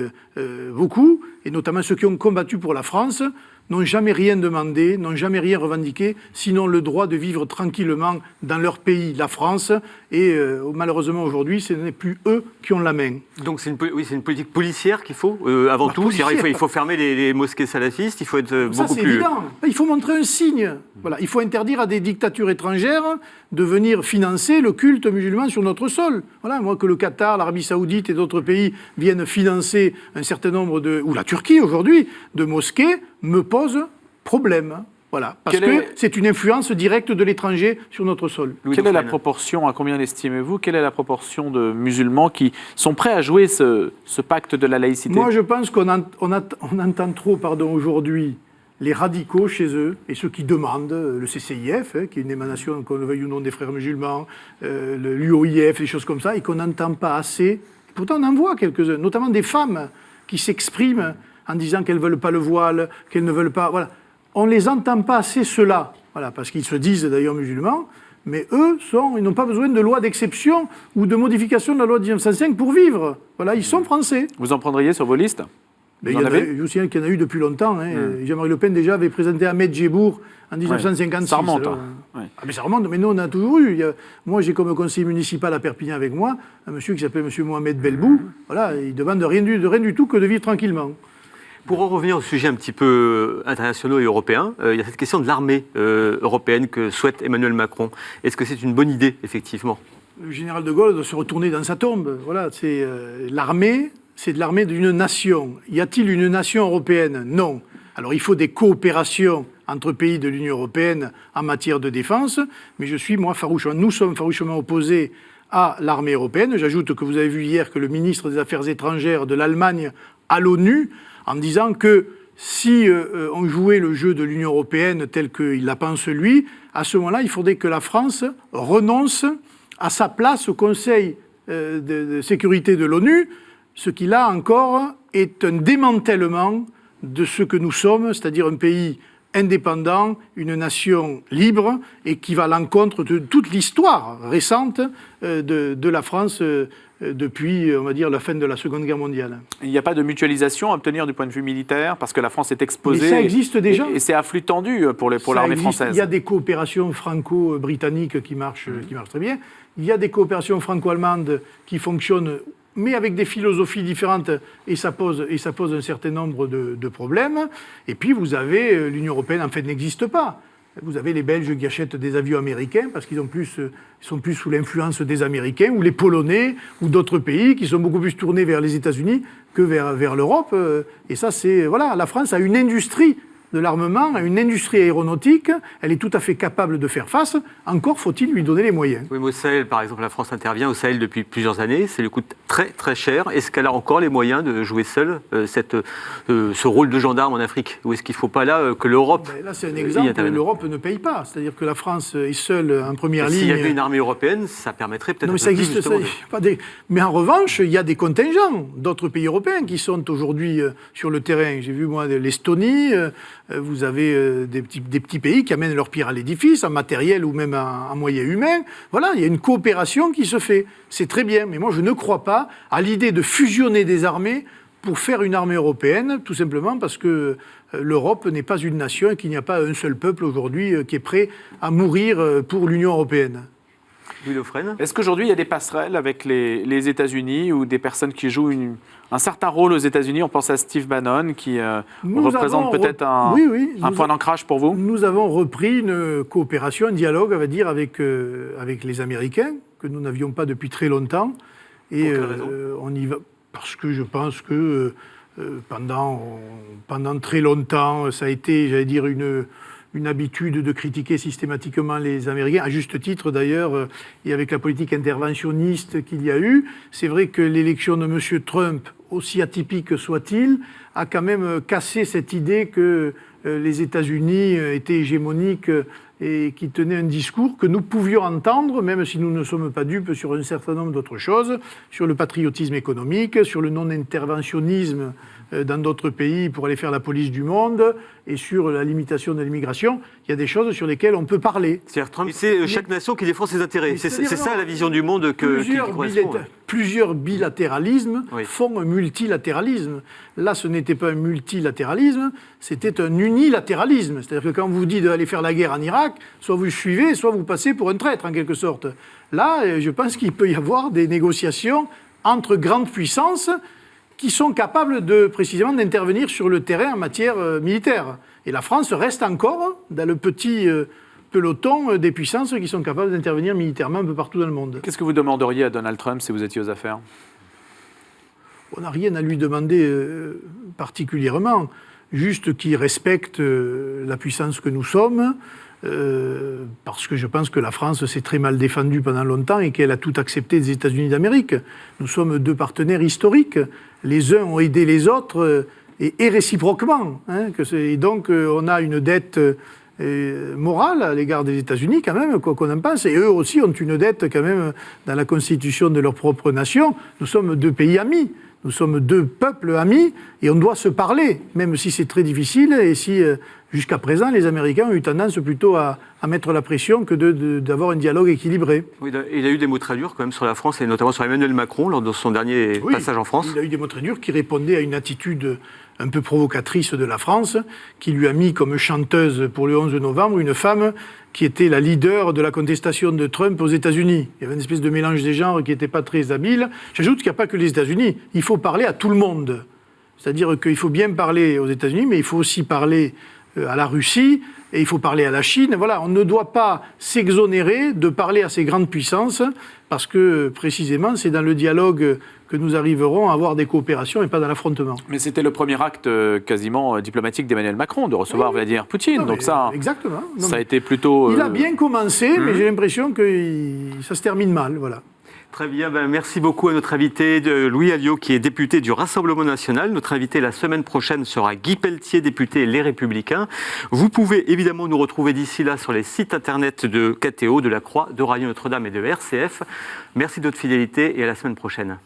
beaucoup, et notamment ceux qui ont combattu pour la France, n'ont jamais rien demandé, n'ont jamais rien revendiqué, sinon le droit de vivre tranquillement dans leur pays, la France. Et malheureusement, aujourd'hui, ce n'est plus eux qui ont la main. Donc c'est une politique policière qu'il faut, avant tout. Il faut fermer les mosquées salafistes, il faut être beaucoup plus... évident. Il faut montrer un signe. Voilà. Il faut interdire à des dictatures étrangères de venir financer le culte musulman sur notre sol. Voilà. Moi, que le Qatar, l'Arabie Saoudite et d'autres pays viennent financer un certain nombre ou la Turquie aujourd'hui, de mosquées, me pose problème. Voilà, parce que c'est une influence directe de l'étranger sur notre sol. Quelle est la proportion, à combien l'estimez-vous, quelle est la proportion de musulmans qui sont prêts à jouer ce pacte de la laïcité? Moi, je pense qu'on entend trop aujourd'hui les radicaux chez eux, et ceux qui demandent le CCIF, qui est une émanation, qu'on le veuille ou non, des frères musulmans, l'UOIF, des choses comme ça, et qu'on n'entend pas assez. Pourtant, on en voit quelques-uns, notamment des femmes qui s'expriment en disant qu'elles ne veulent pas le voile, qu'elles ne veulent pas... Voilà. On ne les entend pas assez, ceux-là, voilà, parce qu'ils se disent d'ailleurs musulmans, mais eux, ils n'ont pas besoin de loi d'exception ou de modification de la loi de 1905 pour vivre. Voilà, ils sont français. Vous en prendriez sur vos listes? Je vous signale qu'il y en a eu depuis longtemps. Jean-Marie Le Pen déjà avait présenté Ahmed Djebour en 1956. Ça remonte. Mais ça remonte, mais nous on a toujours eu. Moi j'ai comme conseiller municipal à Perpignan avec moi un monsieur qui s'appelle M. Mohamed Belbou. Voilà, il demande rien du tout que de vivre tranquillement. Pour en revenir au sujet un petit peu internationaux et européens, il y a cette question de l'armée européenne que souhaite Emmanuel Macron. Est-ce que c'est une bonne idée, effectivement? Le général de Gaulle doit se retourner dans sa tombe. Voilà, c'est l'armée. C'est de l'armée d'une nation. Y a-t-il une nation européenne? Non. Alors il faut des coopérations entre pays de l'Union européenne en matière de défense, mais nous sommes farouchement opposés à l'armée européenne. J'ajoute que vous avez vu hier que le ministre des Affaires étrangères de l'Allemagne à l'ONU, en disant que si on jouait le jeu de l'Union européenne tel qu'il la pense lui, à ce moment-là, il faudrait que la France renonce à sa place au Conseil de sécurité de l'ONU, ce qui, là encore, est un démantèlement de ce que nous sommes, c'est-à-dire un pays indépendant, une nation libre, et qui va à l'encontre de toute l'histoire récente de la France depuis, on va dire, la fin de la Seconde Guerre mondiale. Il n'y a pas de mutualisation à obtenir du point de vue militaire, parce que la France est exposée... Mais ça existe déjà. Et c'est à flux tendu pour l'armée française. Il y a des coopérations franco-britanniques qui marchent très bien. Il y a des coopérations franco-allemandes qui fonctionnent, mais avec des philosophies différentes, et ça pose un certain nombre de problèmes. Et puis vous avez l'Union européenne, en fait, n'existe pas. Vous avez les Belges qui achètent des avions américains parce qu'ils sont plus sous l'influence des Américains, ou les Polonais, ou d'autres pays qui sont beaucoup plus tournés vers les États-Unis que vers l'Europe. Et ça, la France a une industrie de l'armement, une industrie aéronautique, elle est tout à fait capable de faire face. Encore faut-il lui donner les moyens. Oui, mais au Sahel, par exemple, la France intervient au Sahel depuis plusieurs années. Ça lui coûte très, très cher. Est-ce qu'elle a encore les moyens de jouer seule ce rôle de gendarme en Afrique? Ou est-ce qu'il ne faut pas que l'Europe... Là, c'est un exemple. L'Europe ne paye pas. C'est-à-dire que la France est seule en première ligne. S'il y avait une armée européenne, ça permettrait peut-être... Non, mais ça existe. Mais en revanche, il y a des contingents d'autres pays européens qui sont aujourd'hui sur le terrain. J'ai vu, moi, l'Estonie... Vous avez des petits pays qui amènent leur pierre à l'édifice, en matériel ou même en moyens humains. Voilà, il y a une coopération qui se fait. C'est très bien, mais moi je ne crois pas à l'idée de fusionner des armées pour faire une armée européenne, tout simplement parce que l'Europe n'est pas une nation et qu'il n'y a pas un seul peuple aujourd'hui qui est prêt à mourir pour l'Union européenne. Est-ce qu'aujourd'hui il y a des passerelles avec les États-Unis ou des personnes qui jouent un certain rôle aux États-Unis? On pense à Steve Bannon qui représente peut-être un point d'ancrage pour vous. Nous avons repris une coopération, un dialogue, on va dire, avec les Américains que nous n'avions pas depuis très longtemps. Et on y va parce que je pense que pendant très longtemps, ça a été, j'allais dire, une habitude de critiquer systématiquement les Américains, à juste titre d'ailleurs, et avec la politique interventionniste qu'il y a eu. C'est vrai que l'élection de M. Trump, aussi atypique soit-il, a quand même cassé cette idée que les États-Unis étaient hégémoniques et qui tenaient un discours que nous pouvions entendre, même si nous ne sommes pas dupes sur un certain nombre d'autres choses, sur le patriotisme économique, sur le non-interventionnisme dans d'autres pays pour aller faire la police du monde, et sur la limitation de l'immigration. Il y a des choses sur lesquelles on peut parler. C'est-à-dire Trump, c'est chaque nation qui défend ses intérêts. C'est ça la vision du monde qui correspond. plusieurs bilatéralismes font un multilatéralisme. Là, ce n'était pas un multilatéralisme, c'était un unilatéralisme. C'est-à-dire que quand vous dites d'aller faire la guerre en Irak, soit vous suivez, soit vous passez pour un traître, en quelque sorte. Là, je pense qu'il peut y avoir des négociations entre grandes puissances qui sont capables précisément d'intervenir sur le terrain en matière militaire. Et la France reste encore dans le petit peloton des puissances qui sont capables d'intervenir militairement un peu partout dans le monde. Qu'est-ce que vous demanderiez à Donald Trump si vous étiez aux affaires ? On n'a rien à lui demander particulièrement, juste qu'il respecte la puissance que nous sommes, parce que je pense que la France s'est très mal défendue pendant longtemps et qu'elle a tout accepté des États-Unis d'Amérique. Nous sommes deux partenaires historiques. Les uns ont aidé les autres et réciproquement. Et donc on a une dette morale à l'égard des États-Unis quand même, quoi qu'on en pense. Et eux aussi ont une dette quand même dans la constitution de leur propre nation. Nous sommes deux pays amis. Nous sommes deux peuples amis et on doit se parler, même si c'est très difficile et si, jusqu'à présent, les Américains ont eu tendance plutôt à mettre la pression que d'avoir un dialogue équilibré. Oui, il a eu des mots très durs quand même sur la France et notamment sur Emmanuel Macron lors de son dernier passage en France. Il a eu des mots très durs qui répondaient à une attitude un peu provocatrice de la France, qui lui a mis comme chanteuse pour le 11 novembre une femme qui était la leader de la contestation de Trump aux États-Unis. Il y avait une espèce de mélange des genres qui n'était pas très habile. J'ajoute qu'il n'y a pas que les États-Unis. Il faut parler à tout le monde. C'est-à-dire qu'il faut bien parler aux États-Unis, mais il faut aussi parler à la Russie et il faut parler à la Chine. Voilà, on ne doit pas s'exonérer de parler à ces grandes puissances parce que, précisément, c'est dans le dialogue que nous arriverons à avoir des coopérations et pas dans l'affrontement. Mais c'était le premier acte quasiment diplomatique d'Emmanuel Macron, de recevoir Vladimir Poutine. Non, donc ça, exactement. Non, ça a été plutôt... Il a bien commencé, mais j'ai l'impression que ça se termine mal, voilà. Très bien, merci beaucoup à notre invité, Louis Alliot, qui est député du Rassemblement National. Notre invité la semaine prochaine sera Guy Pelletier, député Les Républicains. Vous pouvez évidemment nous retrouver d'ici là sur les sites internet de KTO, de la Croix, de Radio Notre-Dame et de RCF. Merci de votre fidélité et à la semaine prochaine.